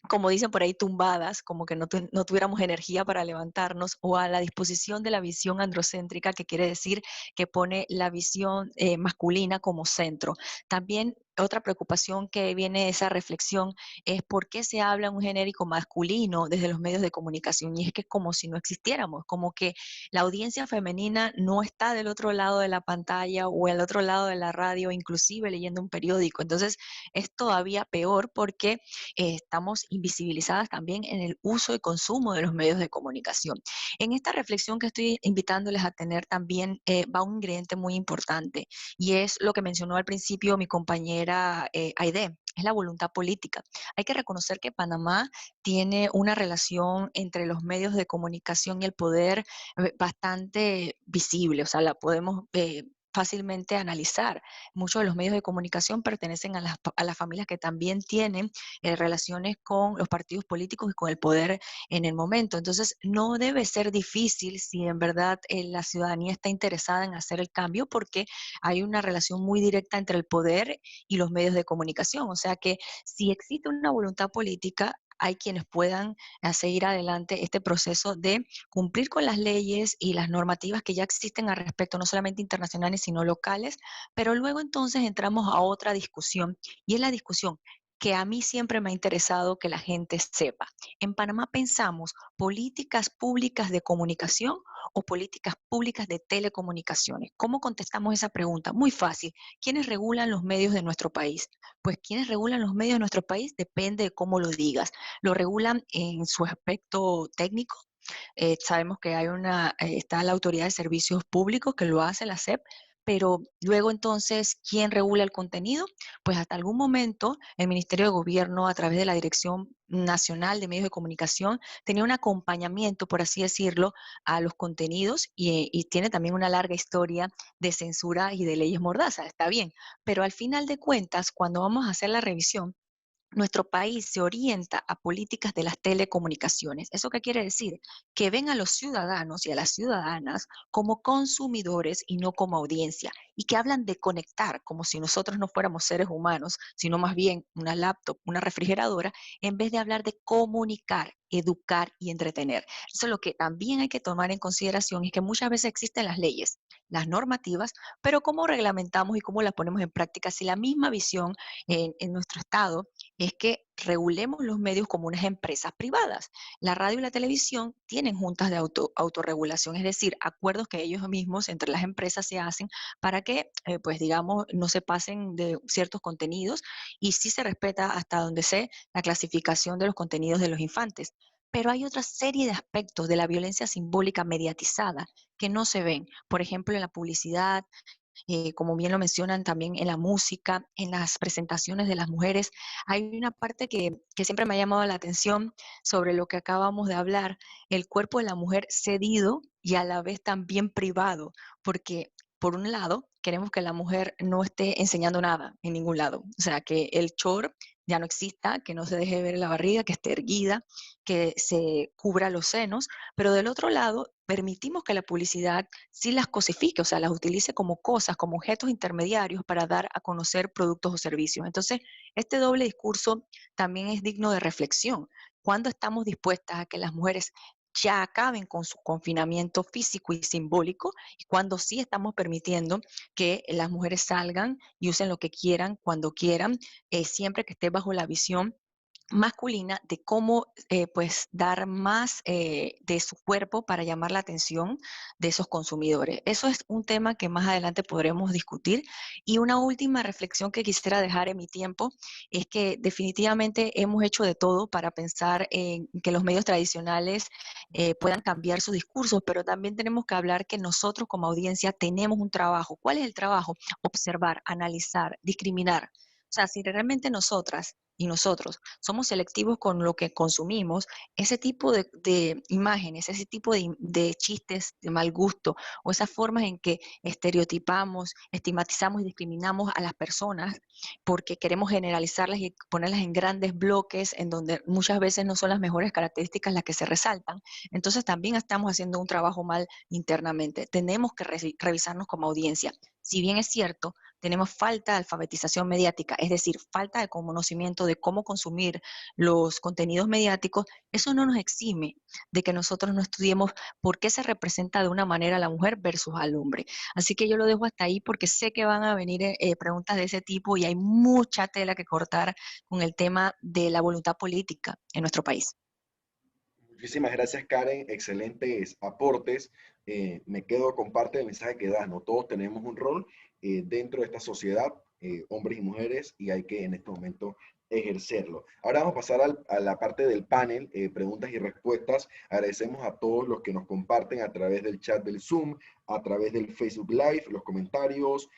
como dicen por ahí, tumbadas, como que no tuviéramos energía para levantarnos, o a la disposición de la visión androcéntrica, que quiere decir que pone la visión masculina como centro. También otra preocupación que viene de esa reflexión es por qué se habla un genérico masculino desde los medios de comunicación, y es que como si no existiéramos, como que la audiencia femenina no está del otro lado de la pantalla o al otro lado de la radio, inclusive leyendo un periódico. Entonces es todavía peor porque estamos invisibilizadas también en el uso y consumo de los medios de comunicación. En esta reflexión que estoy invitándoles a tener también va un ingrediente muy importante, y es lo que mencionó al principio mi compañera Aide, es la voluntad política. Hay que reconocer que Panamá tiene una relación entre los medios de comunicación y el poder bastante visible, o sea, la podemos fácilmente analizar. Muchos de los medios de comunicación pertenecen a las familias que también tienen relaciones con los partidos políticos y con el poder en el momento. Entonces, no debe ser difícil si en verdad la ciudadanía está interesada en hacer el cambio, porque hay una relación muy directa entre el poder y los medios de comunicación. O sea que si existe una voluntad política, hay quienes puedan seguir adelante este proceso de cumplir con las leyes y las normativas que ya existen al respecto, no solamente internacionales, sino locales, pero luego entonces entramos a otra discusión, y es la discusión que a mí siempre me ha interesado que la gente sepa. En Panamá pensamos políticas públicas de comunicación o políticas públicas de telecomunicaciones. ¿Cómo contestamos esa pregunta? Muy fácil. ¿Quiénes regulan los medios de nuestro país? Pues quienes regulan los medios de nuestro país depende de cómo lo digas. Lo regulan en su aspecto técnico. Sabemos que está la Autoridad de Servicios Públicos que lo hace, la SEP, pero luego entonces, ¿quién regula el contenido? Pues hasta algún momento el Ministerio de Gobierno, a través de la Dirección Nacional de Medios de Comunicación, tenía un acompañamiento, por así decirlo, a los contenidos, y tiene también una larga historia de censura y de leyes mordazas, está bien, pero al final de cuentas, cuando vamos a hacer la revisión, nuestro país se orienta a políticas de las telecomunicaciones. ¿Eso qué quiere decir? Que ven a los ciudadanos y a las ciudadanas como consumidores y no como audiencia, y que hablan de conectar como si nosotros no fuéramos seres humanos, sino más bien una laptop, una refrigeradora, en vez de hablar de comunicar, educar y entretener. Eso es lo que también hay que tomar en consideración, es que muchas veces existen las leyes, las normativas, pero cómo reglamentamos y cómo las ponemos en práctica. Si la misma visión en nuestro estado es que regulemos los medios como unas empresas privadas. La radio y la televisión tienen juntas de autorregulación, es decir, acuerdos que ellos mismos entre las empresas se hacen para que, pues digamos, no se pasen de ciertos contenidos, y sí se respeta hasta donde sé la clasificación de los contenidos de los infantes. Pero hay otra serie de aspectos de la violencia simbólica mediatizada que no se ven. Por ejemplo, en la publicidad, como bien lo mencionan también en la música, en las presentaciones de las mujeres. Hay una parte que siempre me ha llamado la atención sobre lo que acabamos de hablar, el cuerpo de la mujer cedido y a la vez también privado, porque por un lado queremos que la mujer no esté enseñando nada en ningún lado, o sea, que el short ya no exista, que no se deje ver la barriga, que esté erguida, que se cubra los senos, pero del otro lado permitimos que la publicidad sí las cosifique, o sea, las utilice como cosas, como objetos intermediarios para dar a conocer productos o servicios. Entonces, este doble discurso también es digno de reflexión. ¿Cuándo estamos dispuestas a que las mujeres ya acaben con su confinamiento físico y simbólico, y cuando sí estamos permitiendo que las mujeres salgan y usen lo que quieran, cuando quieran, siempre que esté bajo la visión masculina de cómo pues dar más de su cuerpo para llamar la atención de esos consumidores? Eso es un tema que más adelante podremos discutir. Y una última reflexión que quisiera dejar en mi tiempo es que definitivamente hemos hecho de todo para pensar en que los medios tradicionales puedan cambiar sus discursos, pero también tenemos que hablar que nosotros como audiencia tenemos un trabajo. ¿Cuál es el trabajo? Observar, analizar, discriminar. O sea, si realmente nosotras y nosotros somos selectivos con lo que consumimos, ese tipo de imágenes, ese tipo de chistes de mal gusto, o esas formas en que estereotipamos, estigmatizamos y discriminamos a las personas porque queremos generalizarlas y ponerlas en grandes bloques en donde muchas veces no son las mejores características las que se resaltan, entonces también estamos haciendo un trabajo mal internamente. Tenemos que revisarnos como audiencia. Si bien es cierto, tenemos falta de alfabetización mediática, es decir, falta de conocimiento de cómo consumir los contenidos mediáticos, eso no nos exime de que nosotros no estudiemos por qué se representa de una manera a la mujer versus al hombre. Así que yo lo dejo hasta ahí porque sé que van a venir preguntas de ese tipo, y hay mucha tela que cortar con el tema de la voluntad política en nuestro país. Muchísimas gracias, Karen. Excelentes aportes. Me quedo con parte del mensaje que das, ¿no? Todos tenemos un rol dentro de esta sociedad, hombres y mujeres, y hay que en este momento ejercerlo. Ahora vamos a pasar a la parte del panel, preguntas y respuestas. Agradecemos a todos los que nos comparten a través del chat del Zoom, a través del Facebook Live, los comentarios.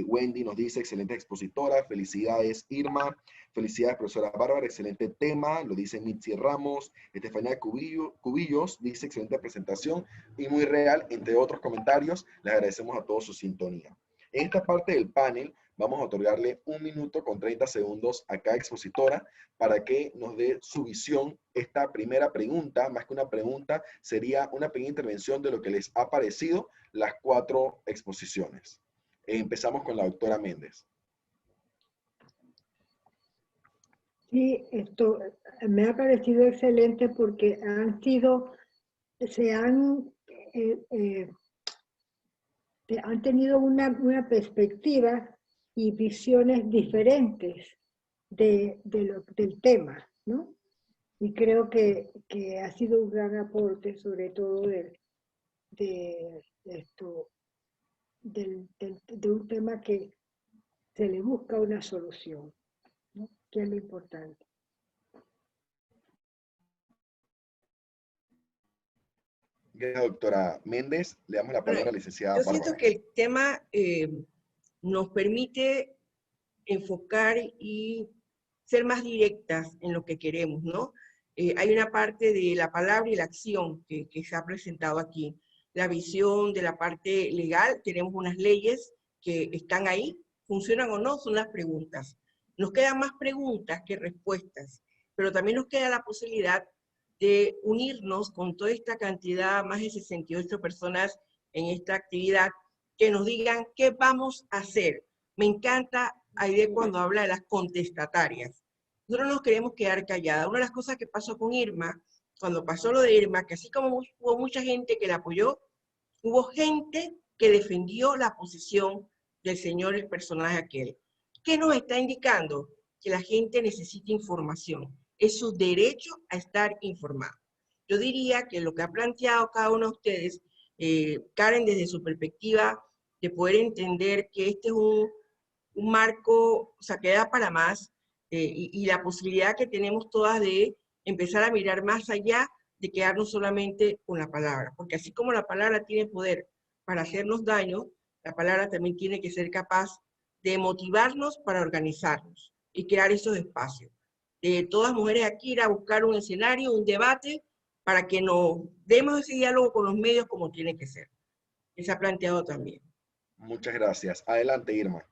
Wendy nos dice, excelente expositora, felicidades Irma, felicidades profesora Bárbara, excelente tema, lo dice Mitzi Ramos. Estefanía Cubillos dice, excelente presentación y muy real, entre otros comentarios. Les agradecemos a todos su sintonía. En esta parte del panel vamos a otorgarle 1 minuto con 30 segundos a cada expositora para que nos dé su visión. Esta primera pregunta, más que una pregunta, sería una pequeña intervención de lo que les ha parecido las 4 exposiciones. Empezamos con la doctora Méndez. Sí, esto me ha parecido excelente porque han tenido una perspectiva y visiones diferentes del tema, ¿no? Y creo que ha sido un gran aporte, sobre todo de un tema que se le busca una solución, ¿no? Que es lo importante. Gracias, doctora Méndez. Le damos la palabra a la licenciada Yo Bárbara. siento que el tema nos permite enfocar y ser más directas en lo que queremos, ¿no? Hay una parte de la palabra y la acción que se ha presentado aquí. La visión de la parte legal, tenemos unas leyes que están ahí, ¿funcionan o no? Son las preguntas. Nos quedan más preguntas que respuestas, pero también nos queda la posibilidad de unirnos con toda esta cantidad, más de 68 personas en esta actividad, que nos digan qué vamos a hacer. Me encanta Aide cuando habla de las contestatarias. Nosotros no nos queremos quedar calladas. Una de las cosas que pasó con Irma, cuando pasó lo de Irma, que así como hubo mucha gente que la apoyó, hubo gente que defendió la posición del señor, el personaje aquel. ¿Qué nos está indicando? Que la gente necesita información. Es su derecho a estar informado. Yo diría que lo que ha planteado cada uno de ustedes, Karen, desde su perspectiva de poder entender que este es un marco, o sea, que da para más, y la posibilidad que tenemos todas de empezar a mirar más allá de quedarnos solamente con la palabra, porque así como la palabra tiene poder para hacernos daño, la palabra también tiene que ser capaz de motivarnos para organizarnos y crear esos espacios. Todas mujeres aquí ir a buscar un escenario, un debate, para que nos demos ese diálogo con los medios como tiene que ser. Que se ha planteado también. Muchas gracias. Adelante, Irma.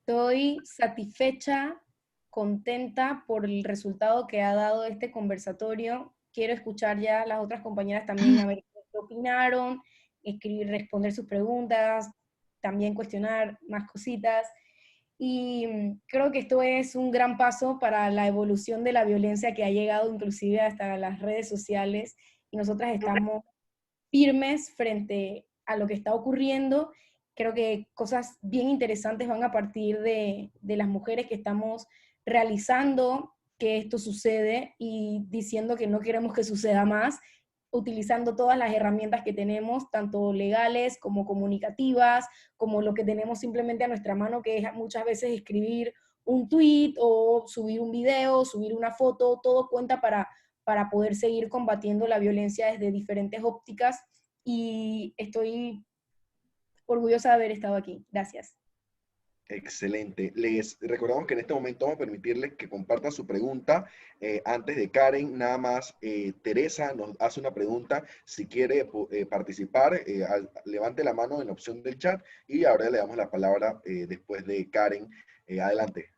Estoy satisfecha, contenta por el resultado que ha dado este conversatorio. Quiero escuchar ya a las otras compañeras también a ver qué opinaron, escribir, responder sus preguntas, también cuestionar más cositas. Y creo que esto es un gran paso para la evolución de la violencia que ha llegado inclusive hasta las redes sociales, y nosotras estamos firmes frente a lo que está ocurriendo. Creo que cosas bien interesantes van a partir de las mujeres que estamos realizando que esto sucede y diciendo que no queremos que suceda más, utilizando todas las herramientas que tenemos, tanto legales como comunicativas, como lo que tenemos simplemente a nuestra mano, que es muchas veces escribir un tweet o subir un video, subir una foto. Todo cuenta para poder seguir combatiendo la violencia desde diferentes ópticas, y estoy orgullosa de haber estado aquí. Gracias. Excelente. Les recordamos que en este momento vamos a permitirles que compartan su pregunta. Antes de Karen, nada más, Teresa nos hace una pregunta. Si quiere participar, levante la mano en la opción del chat y ahora le damos la palabra después de Karen. Adelante.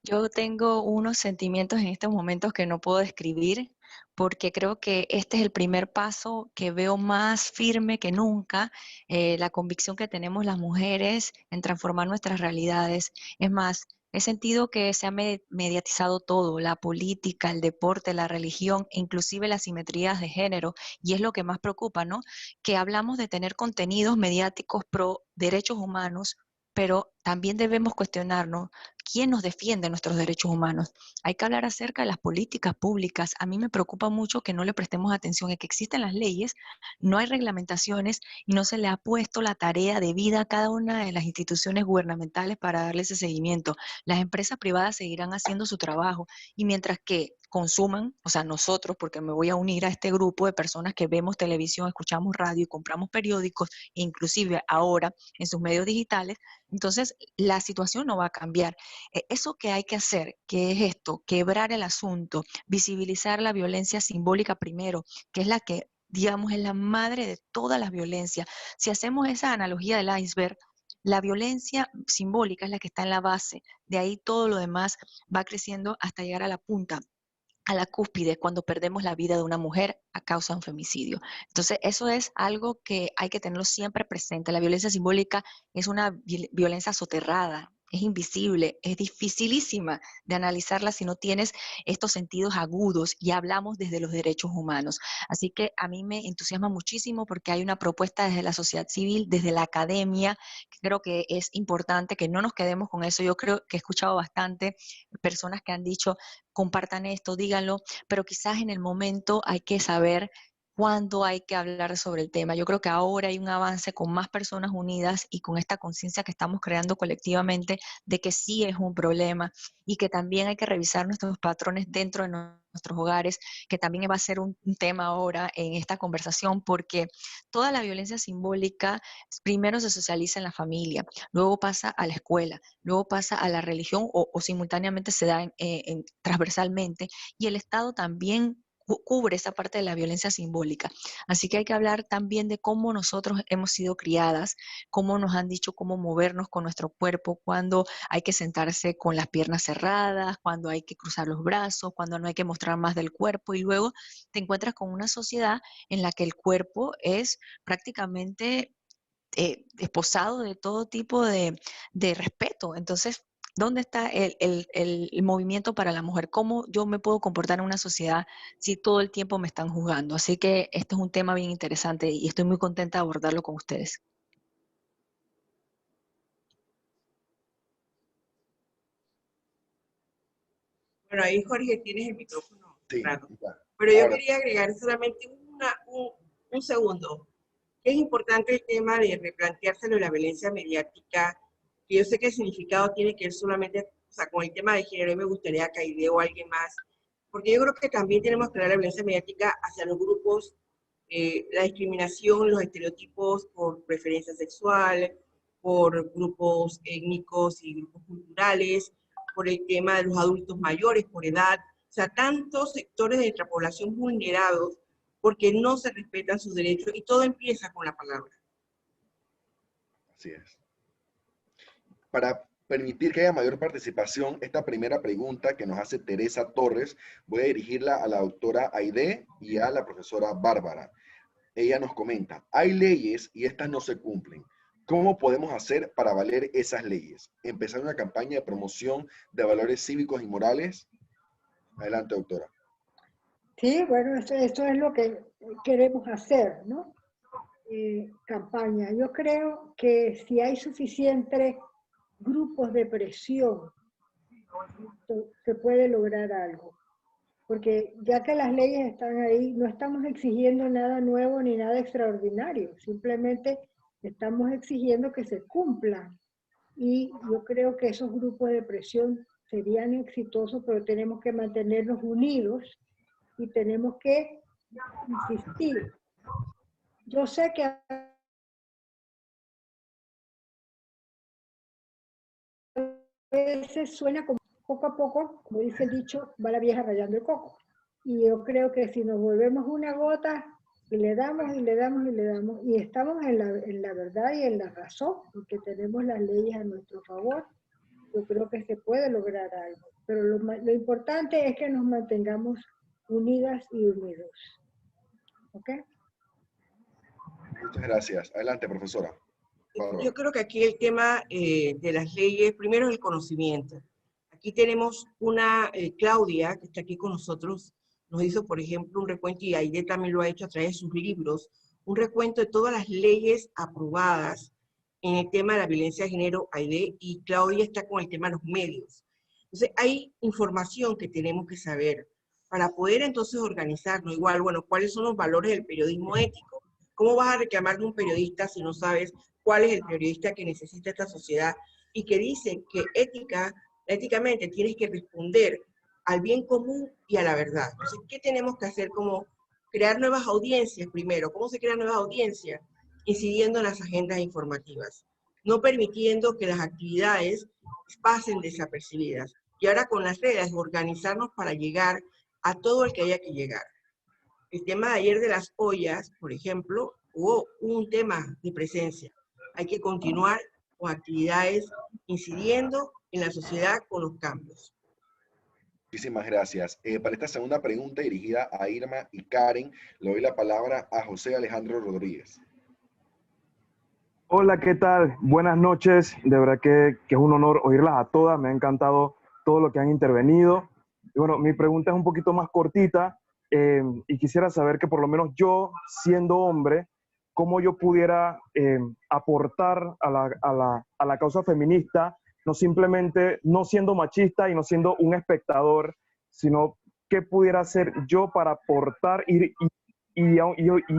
Yo tengo unos sentimientos en estos momentos que no puedo describir, porque creo que este es el primer paso que veo más firme que nunca, la convicción que tenemos las mujeres en transformar nuestras realidades. Es más, he sentido que se ha mediatizado todo, la política, el deporte, la religión, inclusive las simetrías de género, y es lo que más preocupa, ¿no? Que hablamos de tener contenidos mediáticos pro derechos humanos, pero también debemos cuestionarnos quién nos defiende nuestros derechos humanos. Hay que hablar acerca de las políticas públicas. A mí me preocupa mucho que no le prestemos atención a que existen las leyes, no hay reglamentaciones y no se le ha puesto la tarea debida a cada una de las instituciones gubernamentales para darle ese seguimiento. Las empresas privadas seguirán haciendo su trabajo y mientras que consuman, o sea, nosotros, porque me voy a unir a este grupo de personas que vemos televisión, escuchamos radio y compramos periódicos, e inclusive ahora en sus medios digitales, entonces la situación no va a cambiar. Eso que hay que hacer, que es esto, quebrar el asunto, visibilizar la violencia simbólica primero, que es la que digamos, es la madre de todas las violencias. Si hacemos esa analogía del iceberg, la violencia simbólica es la que está en la base, de ahí todo lo demás va creciendo hasta llegar a la punta, a la cúspide, cuando perdemos la vida de una mujer a causa de un femicidio. Entonces, eso es algo que hay que tenerlo siempre presente. La violencia simbólica es una violencia soterrada, es invisible, es dificilísima de analizarla si no tienes estos sentidos agudos y hablamos desde los derechos humanos. Así que a mí me entusiasma muchísimo porque hay una propuesta desde la sociedad civil, desde la academia, que creo que es importante que no nos quedemos con eso. Yo creo que he escuchado bastante personas que han dicho, compartan esto, díganlo, pero quizás en el momento hay que saber cuándo hay que hablar sobre el tema. Yo creo que ahora hay un avance con más personas unidas y con esta conciencia que estamos creando colectivamente de que sí es un problema y que también hay que revisar nuestros patrones dentro de nuestros hogares, que también va a ser un tema ahora en esta conversación, porque toda la violencia simbólica primero se socializa en la familia, luego pasa a la escuela, luego pasa a la religión o simultáneamente se da transversalmente, y el Estado también cubre esa parte de la violencia simbólica. Así que hay que hablar también de cómo nosotros hemos sido criadas, cómo nos han dicho cómo movernos con nuestro cuerpo, cuando hay que sentarse con las piernas cerradas, cuando hay que cruzar los brazos, cuando no hay que mostrar más del cuerpo, y luego te encuentras con una sociedad en la que el cuerpo es prácticamente desposado de todo tipo de respeto. Entonces, ¿dónde está el movimiento para la mujer? ¿Cómo yo me puedo comportar en una sociedad si todo el tiempo me están juzgando? Así que este es un tema bien interesante y estoy muy contenta de abordarlo con ustedes. Bueno, ahí Jorge tienes el micrófono Sí, cerrado. ya. Pero yo Ahora, quería agregar solamente un segundo. Es importante el tema de replanteárselo de la violencia mediática, que yo sé que el significado tiene que ver solamente, o sea, con el tema de género, y me gustaría que Aide o alguien más, porque yo creo que también tenemos que ver la violencia mediática hacia los grupos, la discriminación, los estereotipos por preferencia sexual, por grupos étnicos y grupos culturales, por el tema de los adultos mayores, por edad, o sea, tantos sectores de nuestra población vulnerados porque no se respetan sus derechos y todo empieza con la palabra. así es. Para permitir que haya mayor participación, esta primera pregunta que nos hace Teresa Torres, voy a dirigirla a la doctora Aide y a la profesora Bárbara. Ella nos comenta, hay leyes y estas no se cumplen. ¿Cómo podemos hacer para valer esas leyes? ¿Empezar una campaña de promoción de valores cívicos y morales? Adelante, doctora. Sí, bueno, esto es lo que queremos hacer, ¿no? Campaña. Yo creo que si hay suficientes grupos de presión, se puede lograr algo. Porque ya que las leyes están ahí, no estamos exigiendo nada nuevo ni nada extraordinario, simplemente estamos exigiendo que se cumplan. Y yo creo que esos grupos de presión serían exitosos, pero tenemos que mantenernos unidos y tenemos que insistir. Yo sé que a veces suena como poco a poco, como dice el dicho, va la vieja rayando el coco. Y yo creo que si nos volvemos una gota y le damos y le damos y le damos, y estamos en la verdad y en la razón, porque tenemos las leyes a nuestro favor, yo creo que se puede lograr algo. Pero lo importante es que nos mantengamos unidas y unidos. ¿Ok? Muchas gracias. Adelante, profesora. Bárbara. Yo creo que aquí el tema de las leyes, primero es el conocimiento. Aquí tenemos una Claudia, que está aquí con nosotros, nos hizo, por ejemplo, un recuento, y Aide también lo ha hecho a través de sus libros, un recuento de todas las leyes aprobadas en el tema de la violencia de género, Aide, y Claudia está con el tema de los medios. Entonces, hay información que tenemos que saber para poder entonces organizarnos. Igual, bueno, ¿cuáles son los valores del periodismo ético? ¿Cómo vas a reclamar de un periodista si no sabes cuál es el periodista que necesita esta sociedad y que dice que éticamente tienes que responder al bien común y a la verdad? Entonces, ¿qué tenemos que hacer? Como crear nuevas audiencias primero. ¿Cómo se crean nuevas audiencias? Incidiendo en las agendas informativas, no permitiendo que las actividades pasen desapercibidas. Y ahora con las redes, organizarnos para llegar a todo el que haya que llegar. El tema de ayer de las ollas, por ejemplo, hubo un tema de presencia. Hay que continuar con actividades incidiendo en la sociedad con los cambios. Muchísimas gracias. Para esta segunda pregunta dirigida a Irma y Karen, le doy la palabra a José Alejandro Rodríguez. Hola, ¿qué tal? Buenas noches. De verdad que es un honor oírlas a todas. Me ha encantado todo lo que han intervenido. Y bueno, mi pregunta es un poquito más cortita y quisiera saber que por lo menos yo, siendo hombre, cómo yo pudiera aportar a la causa feminista, no simplemente no siendo machista y no siendo un espectador, sino qué pudiera hacer yo para aportar y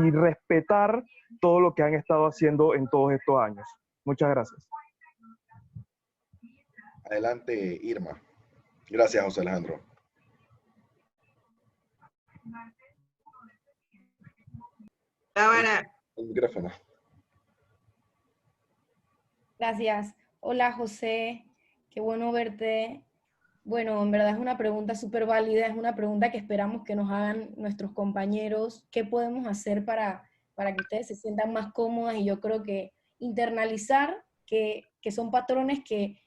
respetar todo lo que han estado haciendo en todos estos años. Muchas gracias. Adelante, Irma. Gracias, José Alejandro. El micrófono. Gracias. Hola, José. Qué bueno verte. Bueno, en verdad es una pregunta súper válida, es una pregunta que esperamos que nos hagan nuestros compañeros. ¿Qué podemos hacer para que ustedes se sientan más cómodas? Y yo creo que internalizar que son patrones que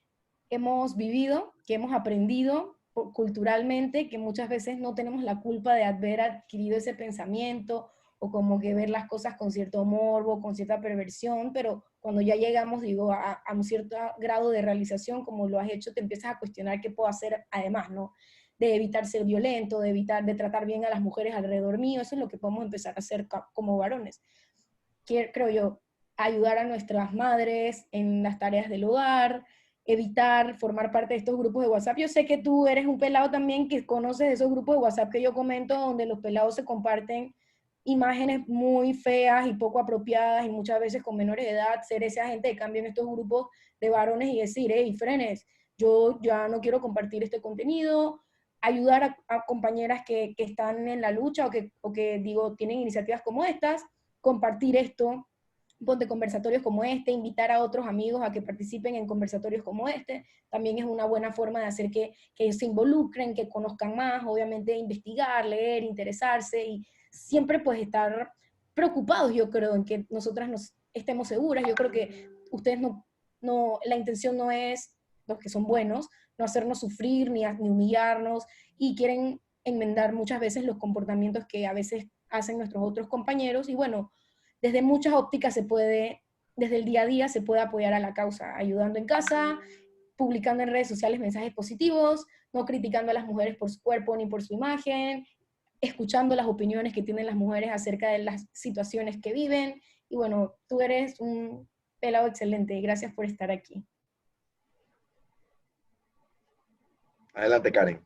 hemos vivido, que hemos aprendido culturalmente, que muchas veces no tenemos la culpa de haber adquirido ese pensamiento o como que ver las cosas con cierto morbo, con cierta perversión, pero cuando ya llegamos, digo, a un cierto grado de realización, como lo has hecho, te empiezas a cuestionar qué puedo hacer además, ¿no? De evitar ser violento, de tratar bien a las mujeres alrededor mío, eso es lo que podemos empezar a hacer como varones. Creo yo, ayudar a nuestras madres en las tareas del hogar, evitar formar parte de estos grupos de WhatsApp. Yo sé que tú eres un pelado también que conoces esos grupos de WhatsApp que yo comento, donde los pelados se comparten imágenes muy feas y poco apropiadas y muchas veces con menores de edad, ser ese agente de cambio en estos grupos de varones y decir, hey, frenes, yo ya no quiero compartir este contenido, ayudar a compañeras que están en la lucha o que digo, tienen iniciativas como estas, compartir esto, ponte conversatorios como este, invitar a otros amigos a que participen en conversatorios como este, también es una buena forma de hacer que se involucren, que conozcan más, obviamente investigar, leer, interesarse y siempre pues estar preocupados, yo creo, en que nosotras nos estemos seguras. Yo creo que ustedes la intención no es, los que son buenos, no hacernos sufrir ni humillarnos y quieren enmendar muchas veces los comportamientos que a veces hacen nuestros otros compañeros y bueno, desde muchas ópticas desde el día a día se puede apoyar a la causa, ayudando en casa, publicando en redes sociales mensajes positivos, no criticando a las mujeres por su cuerpo ni por su imagen, escuchando las opiniones que tienen las mujeres acerca de las situaciones que viven. Y bueno, tú eres un pelado excelente. Gracias por estar aquí. Adelante, Karen.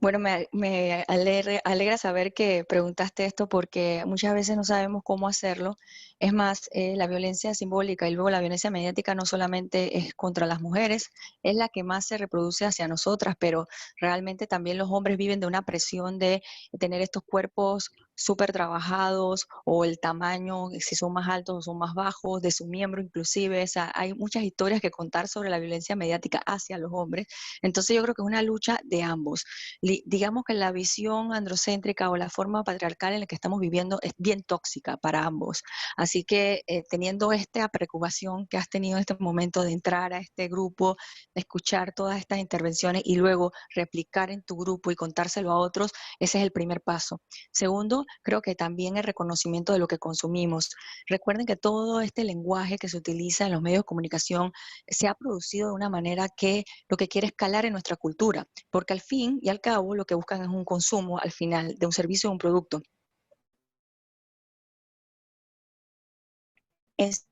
Bueno, me alegra saber que preguntaste esto porque muchas veces no sabemos cómo hacerlo. Es más, la violencia simbólica y luego la violencia mediática no solamente es contra las mujeres, es la que más se reproduce hacia nosotras, pero realmente también los hombres viven de una presión de tener estos cuerpos súper trabajados o el tamaño, si son más altos o son más bajos, de su miembro inclusive. O sea, hay muchas historias que contar sobre la violencia mediática hacia los hombres. Entonces yo creo que es una lucha de ambos. Digamos que la visión androcéntrica o la forma patriarcal en la que estamos viviendo es bien tóxica para ambos. Así que teniendo esta preocupación que has tenido en este momento de entrar a este grupo, de escuchar todas estas intervenciones y luego replicar en tu grupo y contárselo a otros, ese es el primer paso. Segundo, creo que también el reconocimiento de lo que consumimos. Recuerden que todo este lenguaje que se utiliza en los medios de comunicación se ha producido de una manera que lo que quiere es calar en nuestra cultura, porque al fin y al cabo lo que buscan es un consumo al final de un servicio o un producto. Es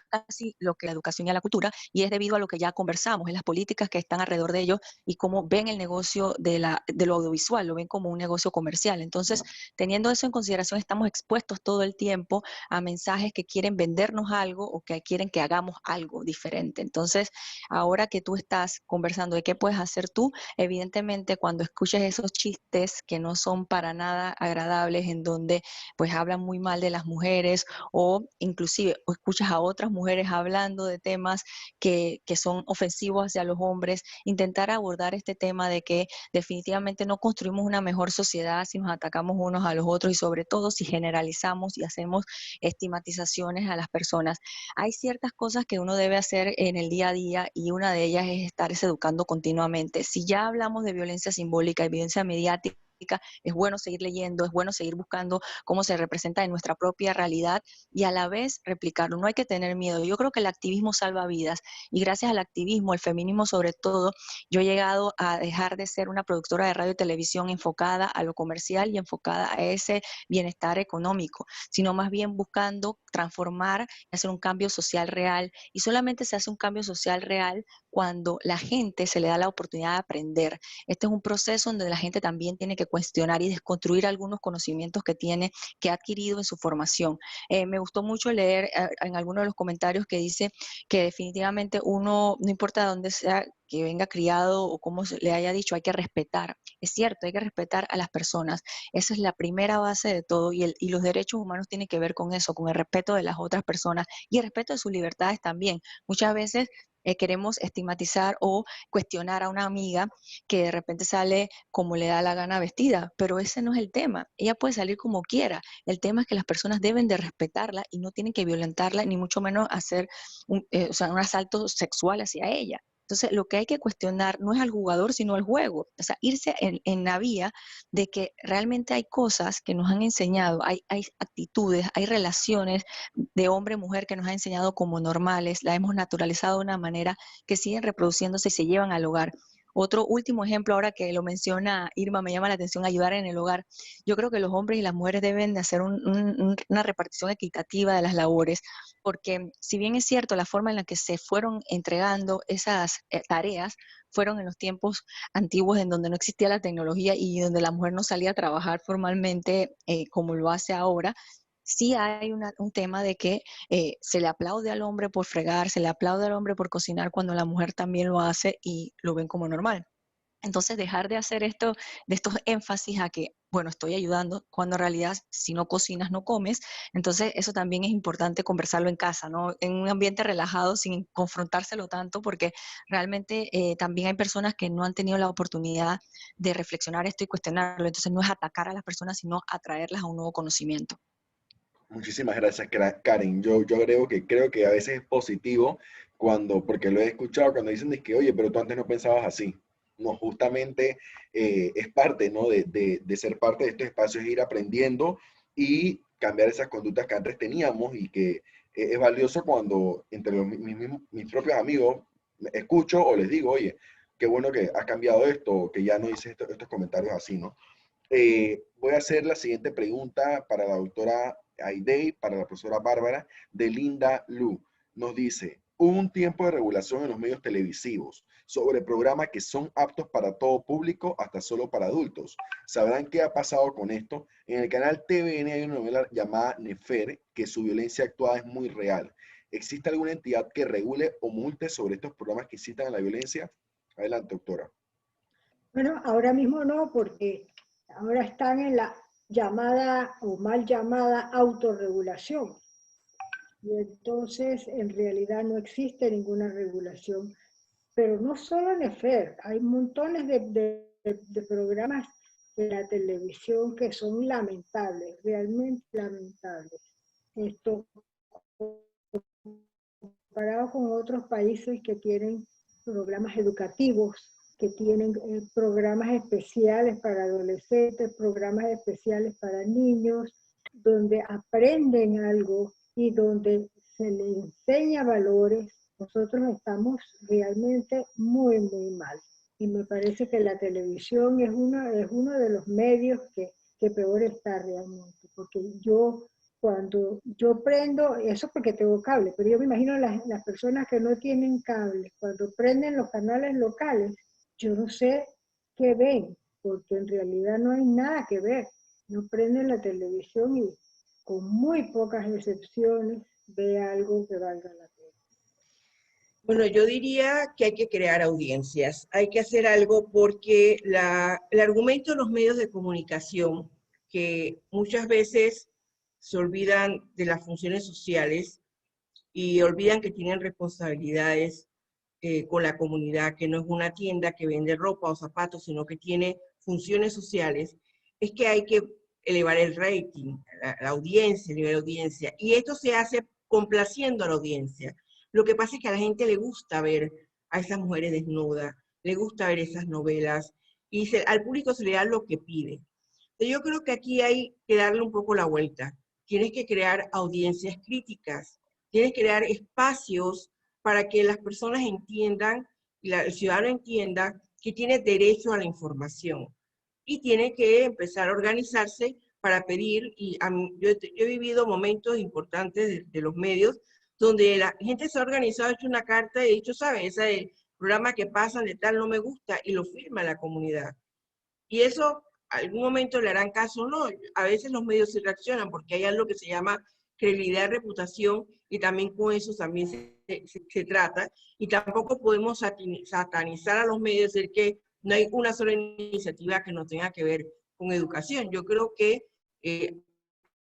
casi lo que la educación y la cultura, y es debido a lo que ya conversamos, en las políticas que están alrededor de ellos y cómo ven el negocio de lo audiovisual, lo ven como un negocio comercial. Entonces, teniendo eso en consideración, estamos expuestos todo el tiempo a mensajes que quieren vendernos algo o que quieren que hagamos algo diferente. Entonces, ahora que tú estás conversando de qué puedes hacer tú, evidentemente cuando escuches esos chistes que no son para nada agradables, en donde pues hablan muy mal de las mujeres o inclusive o escuchas a otras mujeres hablando de temas que son ofensivos hacia los hombres, intentar abordar este tema de que definitivamente no construimos una mejor sociedad si nos atacamos unos a los otros y sobre todo si generalizamos y hacemos estigmatizaciones a las personas. Hay ciertas cosas que uno debe hacer en el día a día y una de ellas es estarse educando continuamente. Si ya hablamos de violencia simbólica y violencia mediática, es bueno seguir leyendo, es bueno seguir buscando cómo se representa en nuestra propia realidad y a la vez replicarlo. No hay que tener miedo. Yo creo que el activismo salva vidas y gracias al activismo, el feminismo sobre todo, yo he llegado a dejar de ser una productora de radio y televisión enfocada a lo comercial y enfocada a ese bienestar económico, sino más bien buscando transformar y hacer un cambio social real. Y solamente se hace un cambio social real cuando la gente se le da la oportunidad de aprender. Este es un proceso donde la gente también tiene que cuestionar y desconstruir algunos conocimientos que ha adquirido en su formación. Me gustó mucho leer en algunos de los comentarios que dice que definitivamente uno, no importa dónde sea que venga criado o cómo le haya dicho, hay que respetar. Es cierto, hay que respetar a las personas. Esa es la primera base de todo y los derechos humanos tienen que ver con eso, con el respeto de las otras personas y el respeto de sus libertades también. Muchas veces queremos estigmatizar o cuestionar a una amiga que de repente sale como le da la gana vestida, pero ese no es el tema. Ella puede salir como quiera. El tema es que las personas deben de respetarla y no tienen que violentarla, ni mucho menos hacer un asalto sexual hacia ella. Entonces, lo que hay que cuestionar no es al jugador, sino al juego. O sea, irse en la vía de que realmente hay cosas que nos han enseñado, hay actitudes, hay relaciones de hombre-mujer que nos han enseñado como normales, la hemos naturalizado de una manera que siguen reproduciéndose y se llevan al hogar. Otro último ejemplo, ahora que lo menciona Irma, me llama la atención ayudar en el hogar. Yo creo que los hombres y las mujeres deben de hacer una repartición equitativa de las labores, porque si bien es cierto la forma en la que se fueron entregando esas tareas, fueron en los tiempos antiguos en donde no existía la tecnología y donde la mujer no salía a trabajar formalmente como lo hace ahora. Sí hay un tema de que se le aplaude al hombre por fregar, se le aplaude al hombre por cocinar cuando la mujer también lo hace y lo ven como normal. Entonces, dejar de hacer de estos énfasis a que, bueno, estoy ayudando, cuando en realidad si no cocinas no comes. Entonces, eso también es importante conversarlo en casa, ¿no? En un ambiente relajado, sin confrontárselo tanto, porque realmente también hay personas que no han tenido la oportunidad de reflexionar esto y cuestionarlo. Entonces, no es atacar a las personas, sino atraerlas a un nuevo conocimiento. Muchísimas gracias, Karen. Yo creo que a veces es positivo porque lo he escuchado cuando dicen de que, oye, pero tú antes no pensabas así. No, justamente es parte, ¿no? De ser parte de estos espacios, es ir aprendiendo y cambiar esas conductas que antes teníamos y que es valioso cuando entre mis propios amigos escucho o les digo, oye, qué bueno que has cambiado esto, que ya no dices estos comentarios así, ¿no? Voy a hacer la siguiente pregunta para la doctora Aidey, para la profesora Bárbara, de Linda Lu. Nos dice, hubo un tiempo de regulación en los medios televisivos sobre programas que son aptos para todo público, hasta solo para adultos. ¿Sabrán qué ha pasado con esto? En el canal TVN hay una novela llamada Nefer, que su violencia actuada es muy real. ¿Existe alguna entidad que regule o multe sobre estos programas que incitan a la violencia? Adelante, doctora. Bueno, ahora mismo no, porque ahora están en la llamada o mal llamada autorregulación. Y entonces, en realidad no existe ninguna regulación. Pero no solo en EFER, hay montones de programas de la televisión que son lamentables, realmente lamentables. Esto comparado con otros países que tienen programas educativos, que tienen programas especiales para adolescentes, programas especiales para niños, donde aprenden algo y donde se les enseña valores. Nosotros estamos realmente muy, muy mal. Y me parece que la televisión es uno de los medios que peor está realmente, porque cuando yo prendo, eso porque tengo cable, pero yo me imagino las personas que no tienen cable, cuando prenden los canales locales, yo no sé qué ven, porque en realidad no hay nada que ver. No prenden la televisión y con muy pocas excepciones ve algo que valga la pena. Bueno, yo diría que hay que crear audiencias, hay que hacer algo porque el argumento de los medios de comunicación, que muchas veces se olvidan de las funciones sociales, y olvidan que tienen responsabilidades con la comunidad, que no es una tienda que vende ropa o zapatos, sino que tiene funciones sociales, es que hay que elevar el rating, la audiencia, el nivel de audiencia, y esto se hace complaciendo a la audiencia. Lo que pasa es que a la gente le gusta ver a esas mujeres desnudas, le gusta ver esas novelas, y al público se le da lo que pide. Entonces yo creo que aquí hay que darle un poco la vuelta. Tienes que crear audiencias críticas, tienes que crear espacios para que las personas entiendan, y el ciudadano entienda que tiene derecho a la información y tiene que empezar a organizarse para pedir, y yo he vivido momentos importantes de los medios donde la gente se ha organizado, ha hecho una carta y ha dicho, ¿sabes? Ese es el programa que pasan de tal no me gusta, y lo firma la comunidad. Y eso, algún momento le harán caso o no. A veces los medios sí reaccionan porque hay algo que se llama credibilidad, reputación, y también con eso también se trata. Y tampoco podemos satanizar a los medios, decir que no hay una sola iniciativa que no tenga que ver con educación. Yo creo que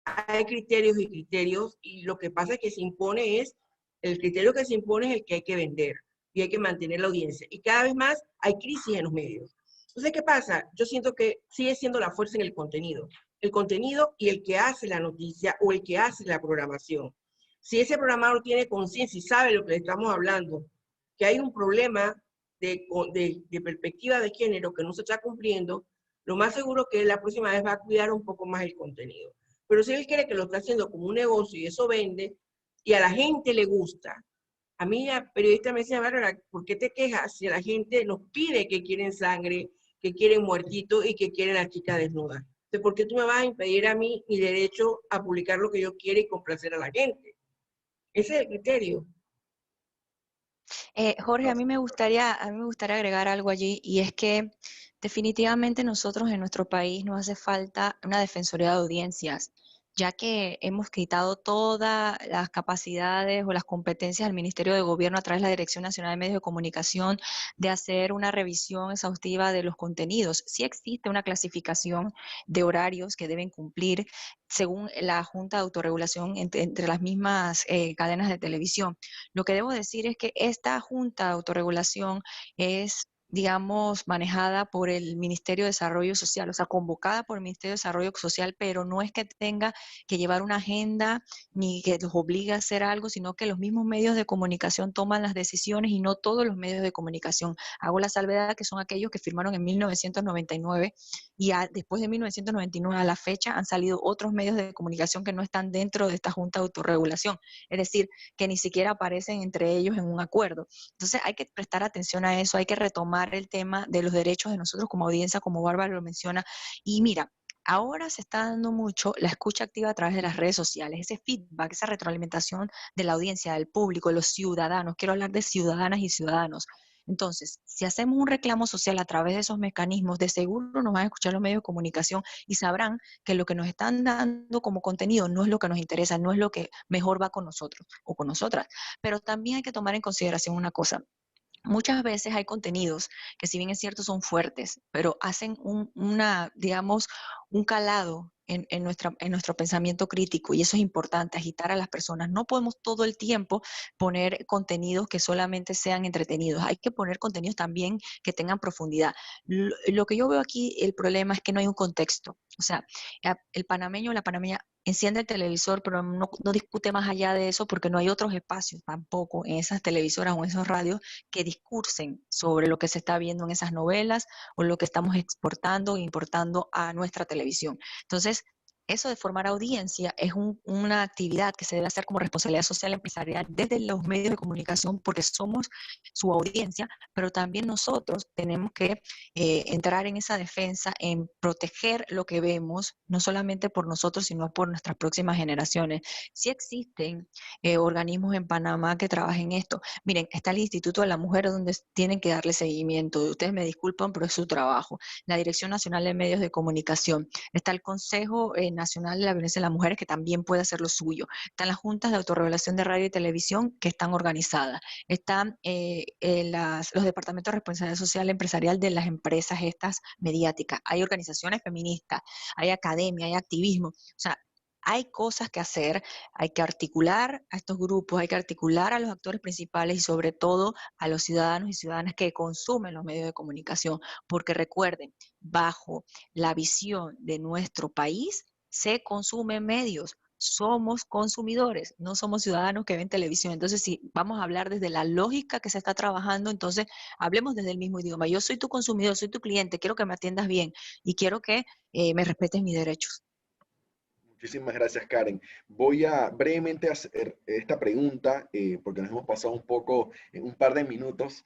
hay criterios y criterios, y lo que pasa es que el criterio que se impone es el que hay que vender, y hay que mantener la audiencia. Y cada vez más hay crisis en los medios. Entonces, ¿qué pasa? Yo siento que sigue siendo la fuerza en el contenido. El contenido y el que hace la noticia o el que hace la programación. Si ese programador tiene conciencia y sabe lo que le estamos hablando, que hay un problema de perspectiva de género que no se está cumpliendo, lo más seguro que la próxima vez va a cuidar un poco más el contenido. Pero si él quiere que lo está haciendo como un negocio y eso vende, y a la gente le gusta, a mí la periodista me decía, Bárbara, ¿por qué te quejas si la gente nos pide que quieren sangre, que quieren muertito y que quieren a chica desnuda? Entonces, ¿por qué tú me vas a impedir a mí mi derecho a publicar lo que yo quiero y complacer a la gente? Ese es el criterio. Jorge, a mí me gustaría agregar algo allí, y es que definitivamente nosotros en nuestro país nos hace falta una defensoría de audiencias, ya que hemos quitado todas las capacidades o las competencias del Ministerio de Gobierno a través de la Dirección Nacional de Medios de Comunicación de hacer una revisión exhaustiva de los contenidos. Sí existe una clasificación de horarios que deben cumplir según la Junta de Autorregulación entre las mismas cadenas de televisión. Lo que debo decir es que esta Junta de Autorregulación es, digamos, manejada por el Ministerio de Desarrollo Social, o sea, convocada por el Ministerio de Desarrollo Social, pero no es que tenga que llevar una agenda ni que los obligue a hacer algo, sino que los mismos medios de comunicación toman las decisiones, y no todos los medios de comunicación. Hago la salvedad que son aquellos que firmaron en 1999, y después de 1999 a la fecha han salido otros medios de comunicación que no están dentro de esta Junta de Autorregulación, es decir, que ni siquiera aparecen entre ellos en un acuerdo. Entonces hay que prestar atención a eso, hay que retomar el tema de los derechos de nosotros como audiencia, como Bárbara lo menciona. Y mira, ahora se está dando mucho la escucha activa a través de las redes sociales, ese feedback, esa retroalimentación de la audiencia, del público, de los ciudadanos. Quiero hablar de ciudadanas y ciudadanos. Entonces, si hacemos un reclamo social a través de esos mecanismos, de seguro nos van a escuchar los medios de comunicación y sabrán que lo que nos están dando como contenido no es lo que nos interesa, no es lo que mejor va con nosotros o con nosotras. Pero también hay que tomar en consideración una cosa. Muchas veces hay contenidos que, si bien es cierto, son fuertes, pero hacen digamos, un calado en nuestro pensamiento crítico, y eso es importante, agitar a las personas. No podemos todo el tiempo poner contenidos que solamente sean entretenidos, hay que poner contenidos también que tengan profundidad. Lo que yo veo aquí, el problema es que no hay un contexto. O sea, el panameño o la panameña enciende el televisor, pero no discute más allá de eso, porque no hay otros espacios tampoco en esas televisoras o en esos radios que discursen sobre lo que se está viendo en esas novelas o lo que estamos exportando e importando a nuestra televisión. Entonces, eso de formar audiencia es una actividad que se debe hacer como responsabilidad social empresarial desde los medios de comunicación, porque somos su audiencia, pero también nosotros tenemos que entrar en esa defensa, en proteger lo que vemos, no solamente por nosotros, sino por nuestras próximas generaciones. Sí existen organismos en Panamá que trabajen esto. Miren, está el Instituto de la Mujer, donde tienen que darle seguimiento. Ustedes me disculpan, pero es su trabajo. La Dirección Nacional de Medios de Comunicación. Está el Consejo Nacional de la Violencia de las Mujeres, que también puede hacer lo suyo. Están las juntas de autorregulación de radio y televisión, que están organizadas. Están los departamentos de responsabilidad social empresarial de las empresas estas mediáticas. Hay organizaciones feministas, hay academia, hay activismo. O sea, hay cosas que hacer, hay que articular a estos grupos, hay que articular a los actores principales y sobre todo a los ciudadanos y ciudadanas que consumen los medios de comunicación, porque recuerden, bajo la visión de nuestro país se consumen medios. Somos consumidores, no somos ciudadanos que ven televisión. Entonces, si vamos a hablar desde la lógica que se está trabajando, entonces hablemos desde el mismo idioma. Yo soy tu consumidor, soy tu cliente, quiero que me atiendas bien y quiero que me respetes mis derechos. Muchísimas gracias, Karen. Voy a brevemente hacer esta pregunta, porque nos hemos pasado un poco, un par de minutos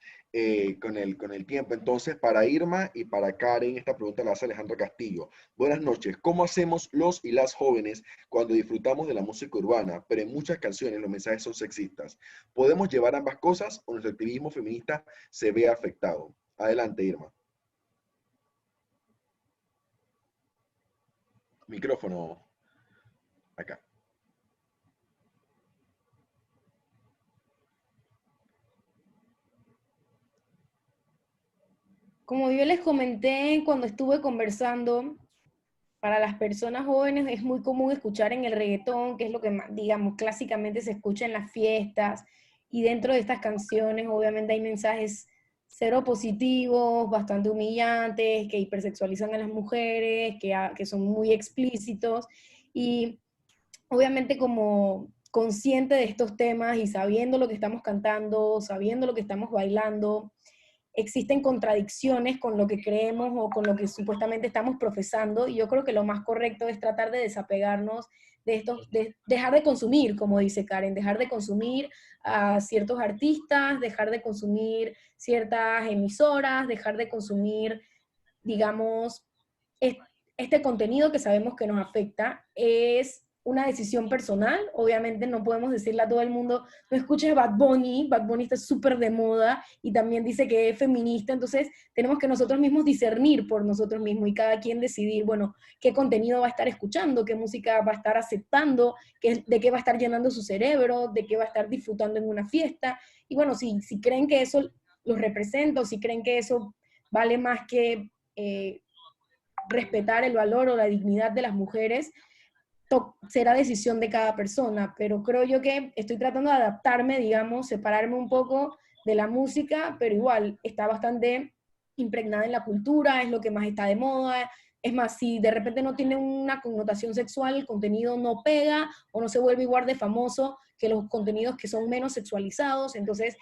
con el tiempo. Entonces, para Irma y para Karen, esta pregunta la hace Alejandro Castillo. Buenas noches. ¿Cómo hacemos los y las jóvenes cuando disfrutamos de la música urbana, pero en muchas canciones los mensajes son sexistas? ¿Podemos llevar ambas cosas o nuestro activismo feminista se ve afectado? Adelante, Irma. Micrófono. Acá. Como yo les comenté cuando estuve conversando, para las personas jóvenes es muy común escuchar en el reggaetón, que es lo que más, digamos, clásicamente se escucha en las fiestas, y dentro de estas canciones obviamente hay mensajes cero positivos, bastante humillantes, que hipersexualizan a las mujeres, que son muy explícitos, y obviamente como consciente de estos temas y sabiendo lo que estamos cantando, sabiendo lo que estamos bailando, existen contradicciones con lo que creemos o con lo que supuestamente estamos profesando, y yo creo que lo más correcto es tratar de desapegarnos de estos, de dejar de consumir, como dice Karen, dejar de consumir a ciertos artistas, dejar de consumir ciertas emisoras, dejar de consumir, digamos, este contenido que sabemos que nos afecta. Es una decisión personal, obviamente no podemos decirle a todo el mundo, no escuches Bad Bunny está súper de moda y también dice que es feminista, entonces tenemos que nosotros mismos discernir por nosotros mismos y cada quien decidir, bueno, qué contenido va a estar escuchando, qué música va a estar aceptando, de qué va a estar llenando su cerebro, de qué va a estar disfrutando en una fiesta, y bueno, si creen que eso los representa o si creen que eso vale más que respetar el valor o la dignidad de las mujeres, será decisión de cada persona, pero creo yo que estoy tratando de adaptarme, digamos, separarme un poco de la música, pero igual está bastante impregnada en la cultura, es lo que más está de moda. Es más, si de repente no tiene una connotación sexual, el contenido no pega o no se vuelve igual de famoso que los contenidos que son menos sexualizados. Entonces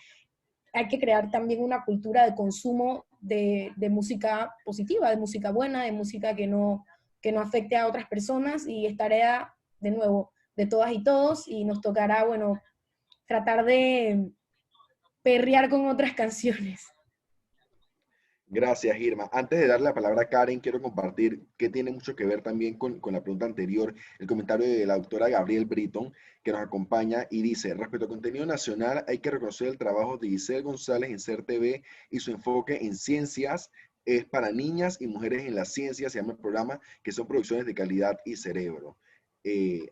hay que crear también una cultura de consumo de música positiva, de música buena, de música que no afecte a otras personas, y es tarea, de nuevo, de todas y todos, y nos tocará, bueno, tratar de perrear con otras canciones. Gracias, Irma. Antes de darle la palabra a Karen, quiero compartir que tiene mucho que ver también con la pregunta anterior, el comentario de la doctora Gabriel Britton, que nos acompaña y dice, respecto al contenido nacional, hay que reconocer el trabajo de Giselle González en SER TV y su enfoque en ciencias es para niñas y mujeres en la ciencia, se llama el programa, que son producciones de calidad y cerebro.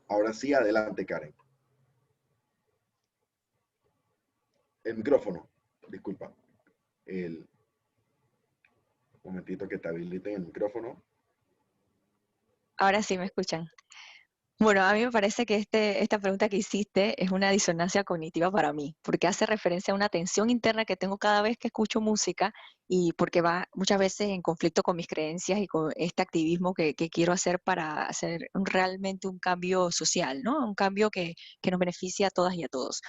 Ahora sí, adelante, Karen. El micrófono, disculpa. Un momentito que te habiliten el micrófono. Ahora sí me escuchan. Bueno, a mí me parece que esta pregunta que hiciste es una disonancia cognitiva para mí, porque hace referencia a una tensión interna que tengo cada vez que escucho música y porque va muchas veces en conflicto con mis creencias y con este activismo que quiero hacer para hacer realmente un cambio social, ¿no? Un cambio que nos beneficie a todas y a todos.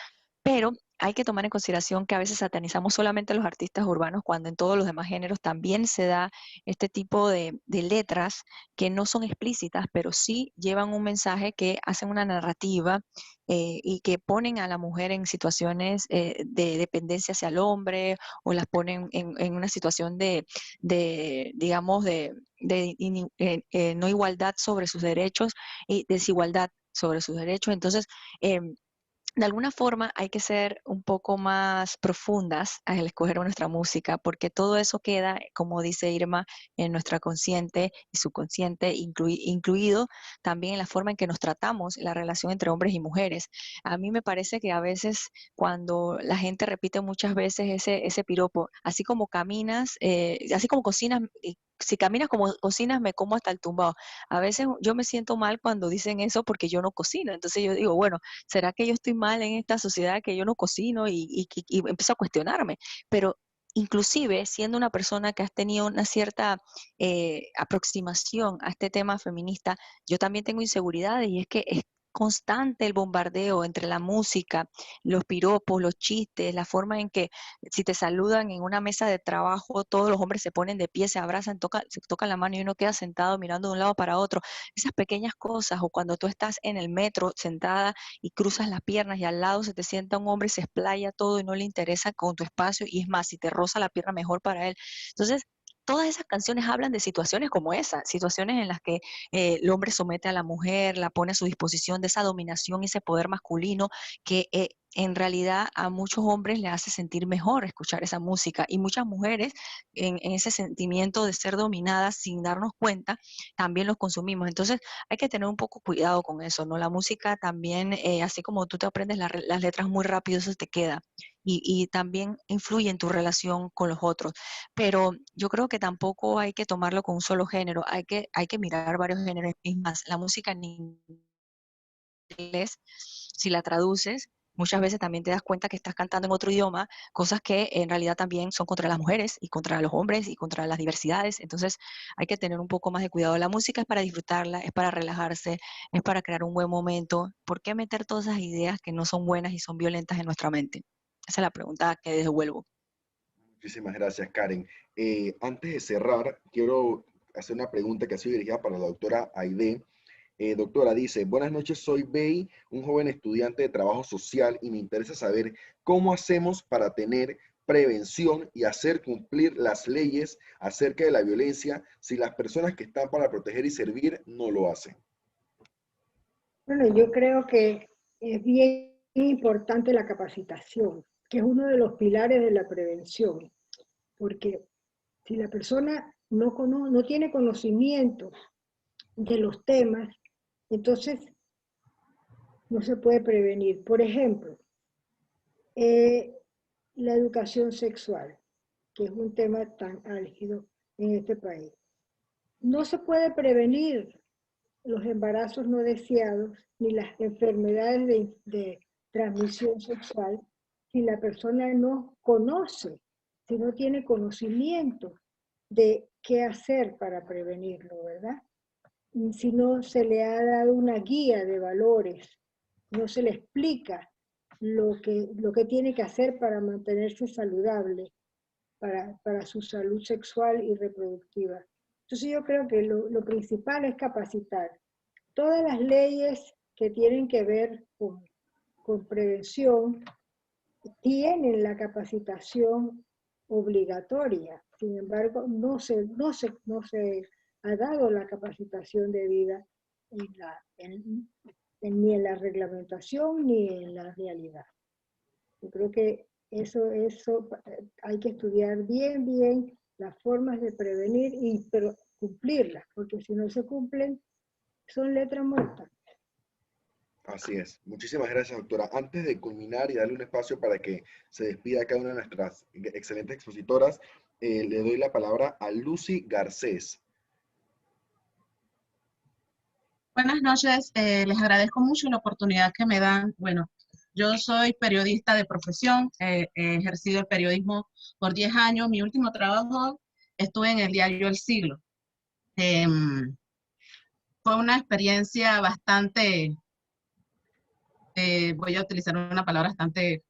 Pero hay que tomar en consideración que a veces satanizamos solamente a los artistas urbanos cuando en todos los demás géneros también se da este tipo de letras que no son explícitas, pero sí llevan un mensaje que hacen una narrativa y que ponen a la mujer en situaciones de dependencia hacia el hombre o las ponen en una situación digamos, no igualdad sobre sus derechos y desigualdad sobre sus derechos. Entonces, de alguna forma hay que ser un poco más profundas al escoger nuestra música, porque todo eso queda, como dice Irma, en nuestra consciente y subconsciente, incluido también en la forma en que nos tratamos, la relación entre hombres y mujeres. A mí me parece que a veces cuando la gente repite muchas veces ese piropo, así como caminas, así como cocinas, si caminas como cocinas, me como hasta el tumbado. A veces yo me siento mal cuando dicen eso porque yo no cocino. Entonces yo digo, bueno, ¿será que yo estoy mal en esta sociedad que yo no cocino? Y empiezo a cuestionarme. Pero inclusive siendo una persona que has tenido una cierta aproximación a este tema feminista, yo también tengo inseguridades y es que es constante el bombardeo entre la música, los piropos, los chistes, la forma en que si te saludan en una mesa de trabajo, todos los hombres se ponen de pie, se abrazan, se tocan la mano y uno queda sentado mirando de un lado para otro. Esas pequeñas cosas, o cuando tú estás en el metro sentada y cruzas las piernas y al lado se te sienta un hombre y se explaya todo y no le interesa con tu espacio, y es más, si te roza la pierna, mejor para él. Entonces, todas esas canciones hablan de situaciones como esa, situaciones en las que el hombre somete a la mujer, la pone a su disposición, de esa dominación y ese poder masculino que en realidad a muchos hombres le hace sentir mejor escuchar esa música, y muchas mujeres en ese sentimiento de ser dominadas sin darnos cuenta, también los consumimos. Entonces hay que tener un poco cuidado con eso, ¿no? La música también, así como tú te aprendes las letras muy rápido, eso te queda. Y también influye en tu relación con los otros. Pero yo creo que tampoco hay que tomarlo con un solo género, hay que mirar varios géneros. Es más, la música en inglés, si la traduces, muchas veces también te das cuenta que estás cantando en otro idioma, cosas que en realidad también son contra las mujeres y contra los hombres y contra las diversidades. Entonces hay que tener un poco más de cuidado. La música es para disfrutarla, es para relajarse, es para crear un buen momento. ¿Por qué meter todas esas ideas que no son buenas y son violentas en nuestra mente? Esa es la pregunta que devuelvo. Muchísimas gracias, Karen. Antes de cerrar, quiero hacer una pregunta que ha sido dirigida para la doctora Aide. Doctora, dice, buenas noches, soy Bey, un joven estudiante de trabajo social y me interesa saber cómo hacemos para tener prevención y hacer cumplir las leyes acerca de la violencia si las personas que están para proteger y servir no lo hacen. Bueno, yo creo que es bien importante la capacitación, que es uno de los pilares de la prevención, porque si la persona no tiene conocimiento de los temas, entonces no se puede prevenir. Por ejemplo, la educación sexual, que es un tema tan álgido en este país. No se puede prevenir los embarazos no deseados ni las enfermedades de transmisión sexual si la persona no conoce, si no tiene conocimiento de qué hacer para prevenirlo, ¿verdad? Si no se le ha dado una guía de valores, no se le explica lo que tiene que hacer para mantenerse saludable, para su salud sexual y reproductiva. Entonces yo creo que lo principal es capacitar. Todas las leyes que tienen que ver con prevención tienen la capacitación obligatoria. Sin embargo, no se ha dado la capacitación debida ni en la reglamentación ni en la realidad. Yo creo que eso hay que estudiar bien las formas de prevenir pero cumplirlas, porque si no se cumplen, son letras muertas. Así es. Muchísimas gracias, doctora. Antes de culminar y darle un espacio para que se despida cada una de nuestras excelentes expositoras, le doy la palabra a Lucy Garcés. Buenas noches, les agradezco mucho la oportunidad que me dan. Bueno, yo soy periodista de profesión, he ejercido el periodismo por 10 años. Mi último trabajo estuve en el diario El Siglo. Fue una experiencia bastante, voy a utilizar una palabra bastante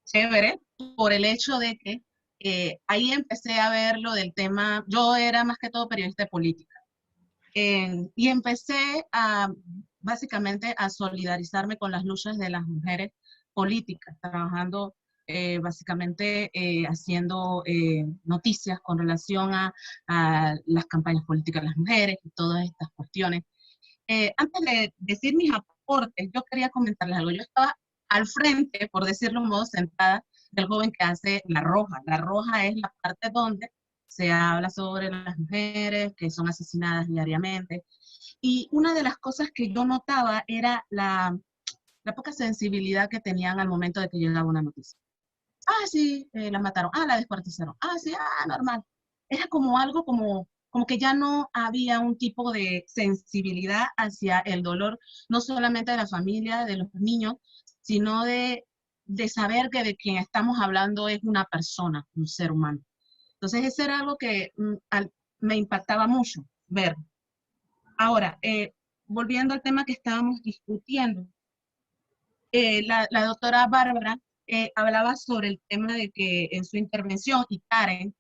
chévere, por el hecho de que ahí empecé a ver lo del tema. Yo era más que todo periodista de política. Y empecé básicamente a solidarizarme con las luchas de las mujeres políticas, trabajando básicamente haciendo noticias con relación a las campañas políticas de las mujeres y todas estas cuestiones. Antes de decir mis aportes, yo quería comentarles algo. Yo estaba al frente, por decirlo de un modo, sentada del joven que hace La Roja. La Roja es la parte donde se habla sobre las mujeres que son asesinadas diariamente. Y una de las cosas que yo notaba era la poca sensibilidad que tenían al momento de que llegaba una noticia. Ah, sí, la mataron. Ah, la descuartizaron. Ah, sí, normal. Era como algo como como que ya no había un tipo de sensibilidad hacia el dolor, no solamente de la familia, de los niños, sino de saber que de quien estamos hablando es una persona, un ser humano. Entonces, eso era algo que me impactaba mucho ver. Ahora, volviendo al tema que estábamos discutiendo, la doctora Bárbara hablaba sobre el tema de que en su intervención, y Karen,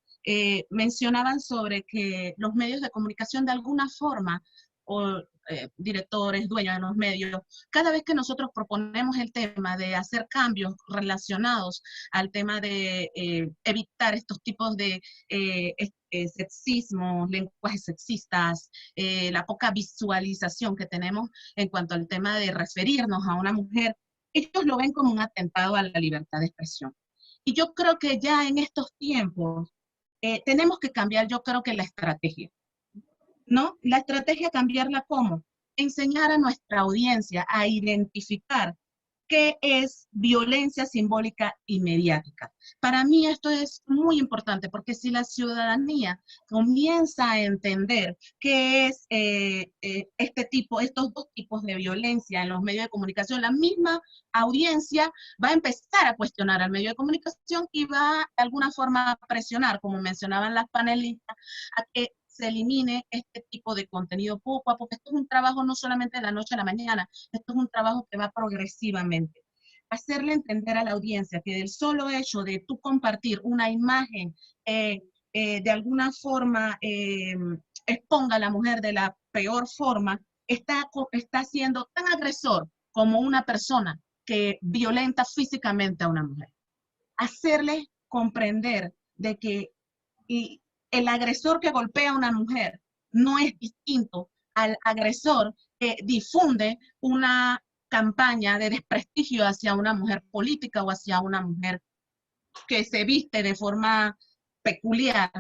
mencionaban sobre que los medios de comunicación de alguna forma, o directores, dueños de los medios, cada vez que nosotros proponemos el tema de hacer cambios relacionados al tema de evitar estos tipos de sexismo, lenguajes sexistas, la poca visualización que tenemos en cuanto al tema de referirnos a una mujer, ellos lo ven como un atentado a la libertad de expresión. Y yo creo que ya en estos tiempos tenemos que cambiar, yo creo que la estrategia, ¿no? La estrategia, cambiarla ¿cómo? Enseñar a nuestra audiencia a identificar qué es violencia simbólica y mediática. Para mí esto es muy importante, porque si la ciudadanía comienza a entender qué es estos dos tipos de violencia en los medios de comunicación, la misma audiencia va a empezar a cuestionar al medio de comunicación y va de alguna forma a presionar, como mencionaban las panelistas, a que se elimine este tipo de contenido poco a poco. Esto es un trabajo no solamente de la noche a la mañana, esto es un trabajo que va progresivamente. Hacerle entender a la audiencia que del solo hecho de tú compartir una imagen, de alguna forma exponga a la mujer de la peor forma, está siendo tan agresor como una persona que violenta físicamente a una mujer. Hacerle comprender de que el agresor que golpea a una mujer no es distinto al agresor que difunde una campaña de desprestigio hacia una mujer política o hacia una mujer que se viste de forma peculiar,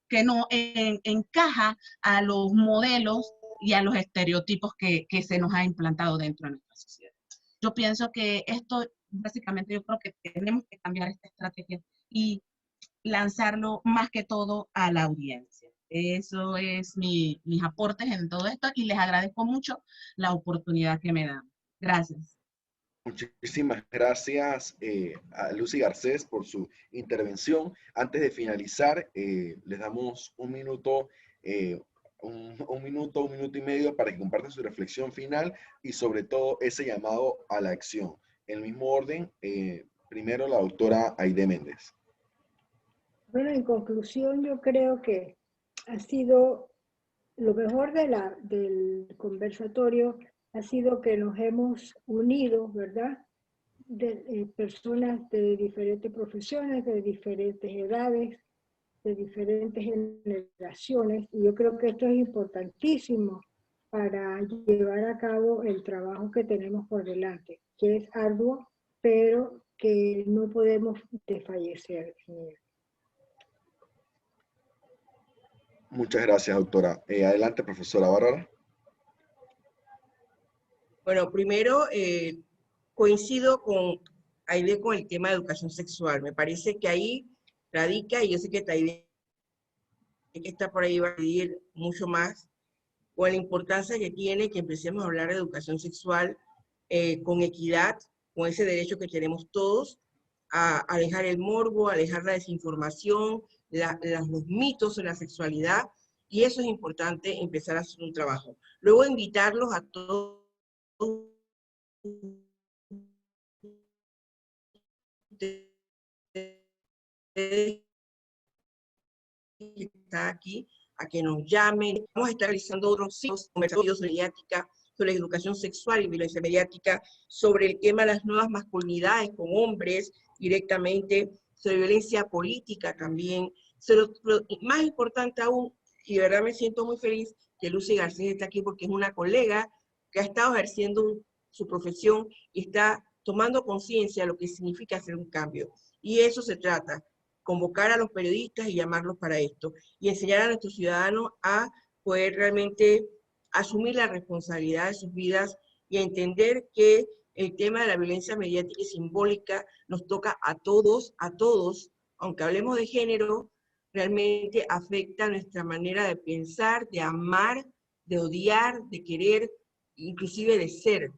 que no encaja a los modelos y a los estereotipos que se nos ha implantado dentro de nuestra sociedad. Yo pienso que esto, básicamente, yo creo que tenemos que cambiar esta estrategia y lanzarlo más que todo a la audiencia. Eso es mis aportes en todo esto y les agradezco mucho la oportunidad que me dan. Gracias. Muchísimas gracias a Lucy Garcés por su intervención. Antes de finalizar, les damos un minuto y medio para que compartan su reflexión final y sobre todo ese llamado a la acción. En el mismo orden, primero la doctora Aide Méndez. Bueno, en conclusión, yo creo que ha sido lo mejor del conversatorio, ha sido que nos hemos unido, ¿verdad? Personas de diferentes profesiones, de diferentes edades, de diferentes generaciones, y yo creo que esto es importantísimo para llevar a cabo el trabajo que tenemos por delante, que es arduo, pero que no podemos desfallecer en él. Muchas gracias, doctora. Adelante, profesora Bárbara. Bueno, primero coincido con Aide con el tema de educación sexual. Me parece que ahí radica, y yo sé que Aide que está por ahí va a pedir mucho más, con la importancia que tiene que empecemos a hablar de educación sexual con equidad, con ese derecho que tenemos todos, a alejar el morbo, a alejar la desinformación, los mitos en la sexualidad, y eso es importante empezar a hacer un trabajo. Luego invitarlos a todos que está aquí, a que nos llamen. Vamos a estar realizando otros conversatorios mediática sobre educación sexual y violencia mediática, sobre el tema de las nuevas masculinidades con hombres directamente, sobre violencia política también. Pero más importante aún, y de verdad me siento muy feliz que Lucy Garcés está aquí porque es una colega que ha estado ejerciendo su profesión y está tomando conciencia de lo que significa hacer un cambio. Y eso se trata, convocar a los periodistas y llamarlos para esto, y enseñar a nuestros ciudadanos a poder realmente asumir la responsabilidad de sus vidas y a entender que el tema de la violencia mediática y simbólica nos toca a todos, aunque hablemos de género, realmente afecta nuestra manera de pensar, de amar, de odiar, de querer, inclusive de ser.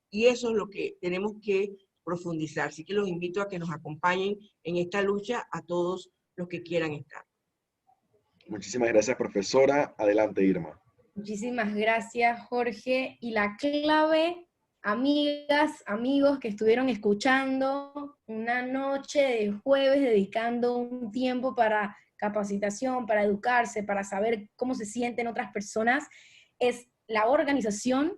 Y eso es lo que tenemos que profundizar. Así que los invito a que nos acompañen en esta lucha a todos los que quieran estar. Muchísimas gracias, profesora. Adelante, Irma. Muchísimas gracias, Jorge. Y la clave, amigas, amigos que estuvieron escuchando, una noche de jueves dedicando un tiempo para capacitación, para educarse, para saber cómo se sienten otras personas, es la organización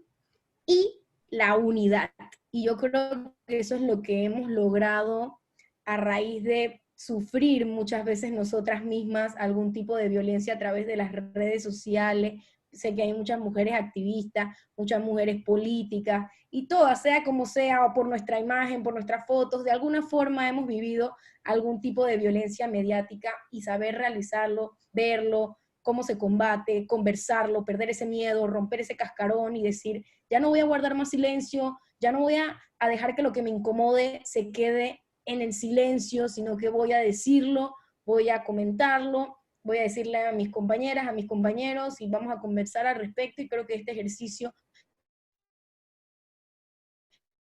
y la unidad. Y yo creo que eso es lo que hemos logrado a raíz de sufrir muchas veces nosotras mismas algún tipo de violencia a través de las redes sociales. Sé que hay muchas mujeres activistas, muchas mujeres políticas, y todas, sea como sea, o por nuestra imagen, por nuestras fotos, de alguna forma hemos vivido algún tipo de violencia mediática, y saber realizarlo, verlo, cómo se combate, conversarlo, perder ese miedo, romper ese cascarón y decir, ya no voy a guardar más silencio, ya no voy a dejar que lo que me incomode se quede en el silencio, sino que voy a decirlo, voy a comentarlo, voy a decirle a mis compañeras, a mis compañeros, y vamos a conversar al respecto. Y creo que este ejercicio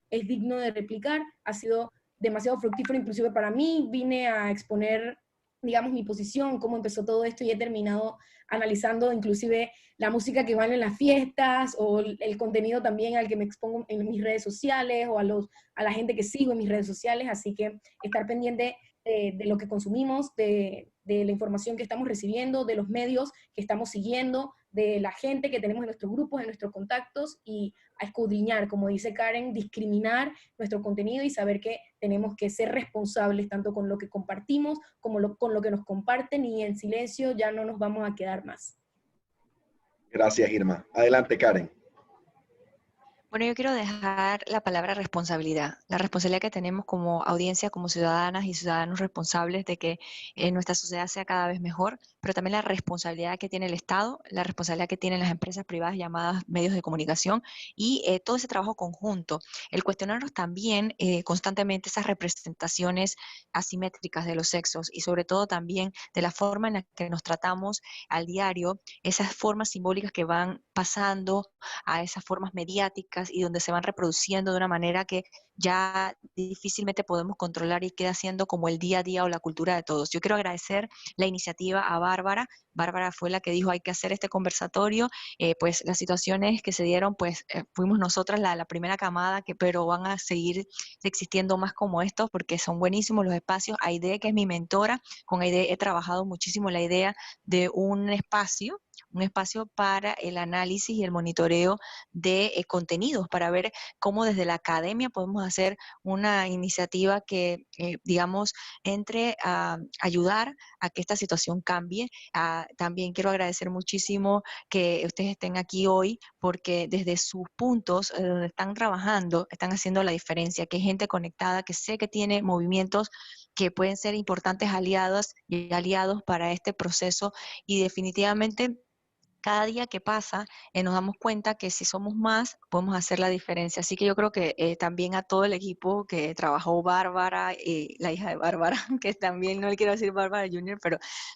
es digno de replicar, ha sido demasiado fructífero inclusive para mí. Vine a exponer, digamos, mi posición, cómo empezó todo esto, y he terminado analizando inclusive la música que van en las fiestas, o el contenido también al que me expongo en mis redes sociales, o a la gente que sigo en mis redes sociales. Así que estar pendiente de lo que consumimos, de la información que estamos recibiendo, de los medios que estamos siguiendo, de la gente que tenemos en nuestros grupos, en nuestros contactos, y a escudriñar, como dice Karen, discriminar nuestro contenido y saber que tenemos que ser responsables tanto con lo que compartimos como con lo que nos comparten, y en silencio ya no nos vamos a quedar más. Gracias, Irma. Adelante, Karen. Bueno, yo quiero dejar la palabra responsabilidad, la responsabilidad que tenemos como audiencia, como ciudadanas y ciudadanos responsables de que nuestra sociedad sea cada vez mejor, pero también la responsabilidad que tiene el Estado, la responsabilidad que tienen las empresas privadas llamadas medios de comunicación, y todo ese trabajo conjunto, el cuestionarnos también constantemente esas representaciones asimétricas de los sexos, y sobre todo también de la forma en la que nos tratamos al diario, esas formas simbólicas que van pasando a esas formas mediáticas y donde se van reproduciendo de una manera que ya difícilmente podemos controlar y queda siendo como el día a día o la cultura de todos. Yo quiero agradecer la iniciativa a Bárbara. Bárbara fue la que dijo hay que hacer este conversatorio, pues las situaciones que se dieron, pues fuimos nosotras la primera camada, pero van a seguir existiendo más como estos porque son buenísimos los espacios. Aide, que es mi mentora, con Aide he trabajado muchísimo la idea de un espacio para el análisis y el monitoreo de contenidos, para ver cómo desde la academia podemos hacer una iniciativa que, digamos, entre a ayudar a que esta situación cambie. También quiero agradecer muchísimo que ustedes estén aquí hoy, porque desde sus puntos donde están trabajando, están haciendo la diferencia, que hay gente conectada, que sé que tiene movimientos que pueden ser importantes aliados y aliados para este proceso, y definitivamente cada día que pasa nos damos cuenta que si somos más podemos hacer la diferencia. Así que yo creo que también a todo el equipo que trabajó, Bárbara, la hija de Bárbara, que también no le quiero decir Bárbara Junior,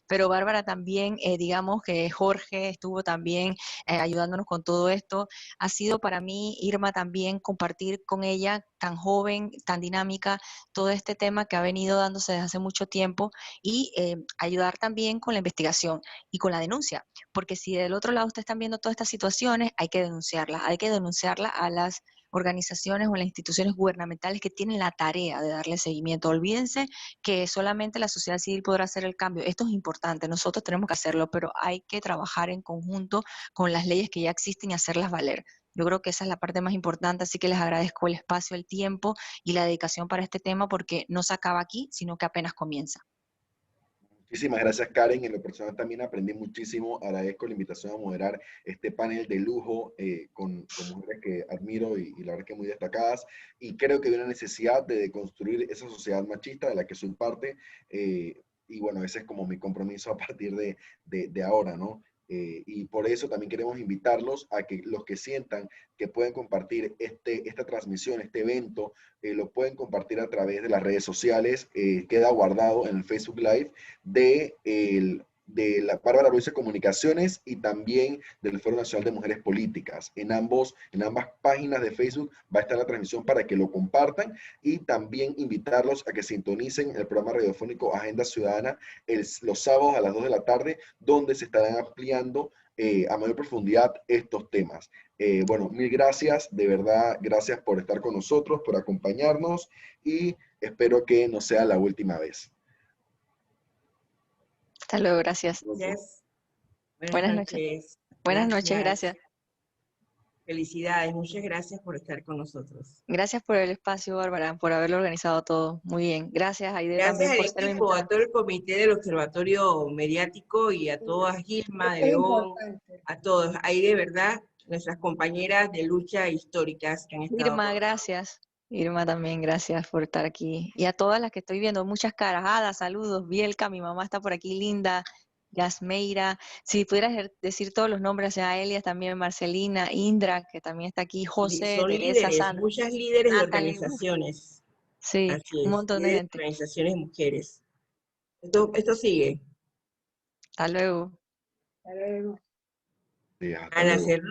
pero Bárbara también, digamos que Jorge estuvo también ayudándonos con todo esto. Ha sido para mí, Irma, también compartir con ella, tan joven, tan dinámica, todo este tema que ha venido dándose desde hace mucho tiempo, y ayudar también con la investigación y con la denuncia, porque si del otro lado ustedes están viendo todas estas situaciones, hay que denunciarlas a las organizaciones o las instituciones gubernamentales que tienen la tarea de darle seguimiento. Olvídense que solamente la sociedad civil podrá hacer el cambio. Esto es importante, nosotros tenemos que hacerlo, pero hay que trabajar en conjunto con las leyes que ya existen y hacerlas valer. Yo creo que esa es la parte más importante, así que les agradezco el espacio, el tiempo y la dedicación para este tema, porque no se acaba aquí, sino que apenas comienza. Muchísimas gracias, Karen. En lo personal también aprendí muchísimo. Agradezco la invitación a moderar este panel de lujo con mujeres que admiro y la verdad que muy destacadas. Y creo que hay una necesidad de deconstruir esa sociedad machista de la que soy parte. Y bueno, ese es como mi compromiso a partir de ahora, ¿no? Y por eso también queremos invitarlos a que los que sientan que pueden compartir esta transmisión, este evento, lo pueden compartir a través de las redes sociales. Queda guardado en el Facebook Live de la Bárbara Ruiz de Comunicaciones y también del Foro Nacional de Mujeres Políticas. En ambas páginas de Facebook va a estar la transmisión para que lo compartan, y también invitarlos a que sintonicen el programa radiofónico Agenda Ciudadana los sábados a las 2 de la tarde, donde se estarán ampliando a mayor profundidad estos temas. Bueno, mil gracias, de verdad, gracias por estar con nosotros, por acompañarnos, y espero que no sea la última vez. Hasta luego, gracias. Gracias. Buenas noches. Buenas noches, gracias. Felicidades, muchas gracias por estar con nosotros. Gracias por el espacio, Bárbara, por haberlo organizado todo. Muy bien. Gracias, Aide, Gracias también por al ser equipo, a todo el comité del Observatorio Mediático y a todas, Gilma de Es León, importante. a todos. Ahí de verdad, nuestras compañeras de lucha históricas que han estado. Irma, gracias. Irma también, gracias por estar aquí. Y a todas las que estoy viendo, muchas caras. Ada, saludos. Bielka, mi mamá está por aquí, Linda. Yasmeira, si pudieras decir todos los nombres, a Elias también, Marcelina, Indra, que también está aquí, José, Son Teresa, líderes, Sandra, muchas líderes de Natalie, organizaciones. sí, Así un es, montón de líderes gente. de organizaciones mujeres. Esto sigue. Hasta luego. Hasta luego. Hasta Al luego. hacerlo,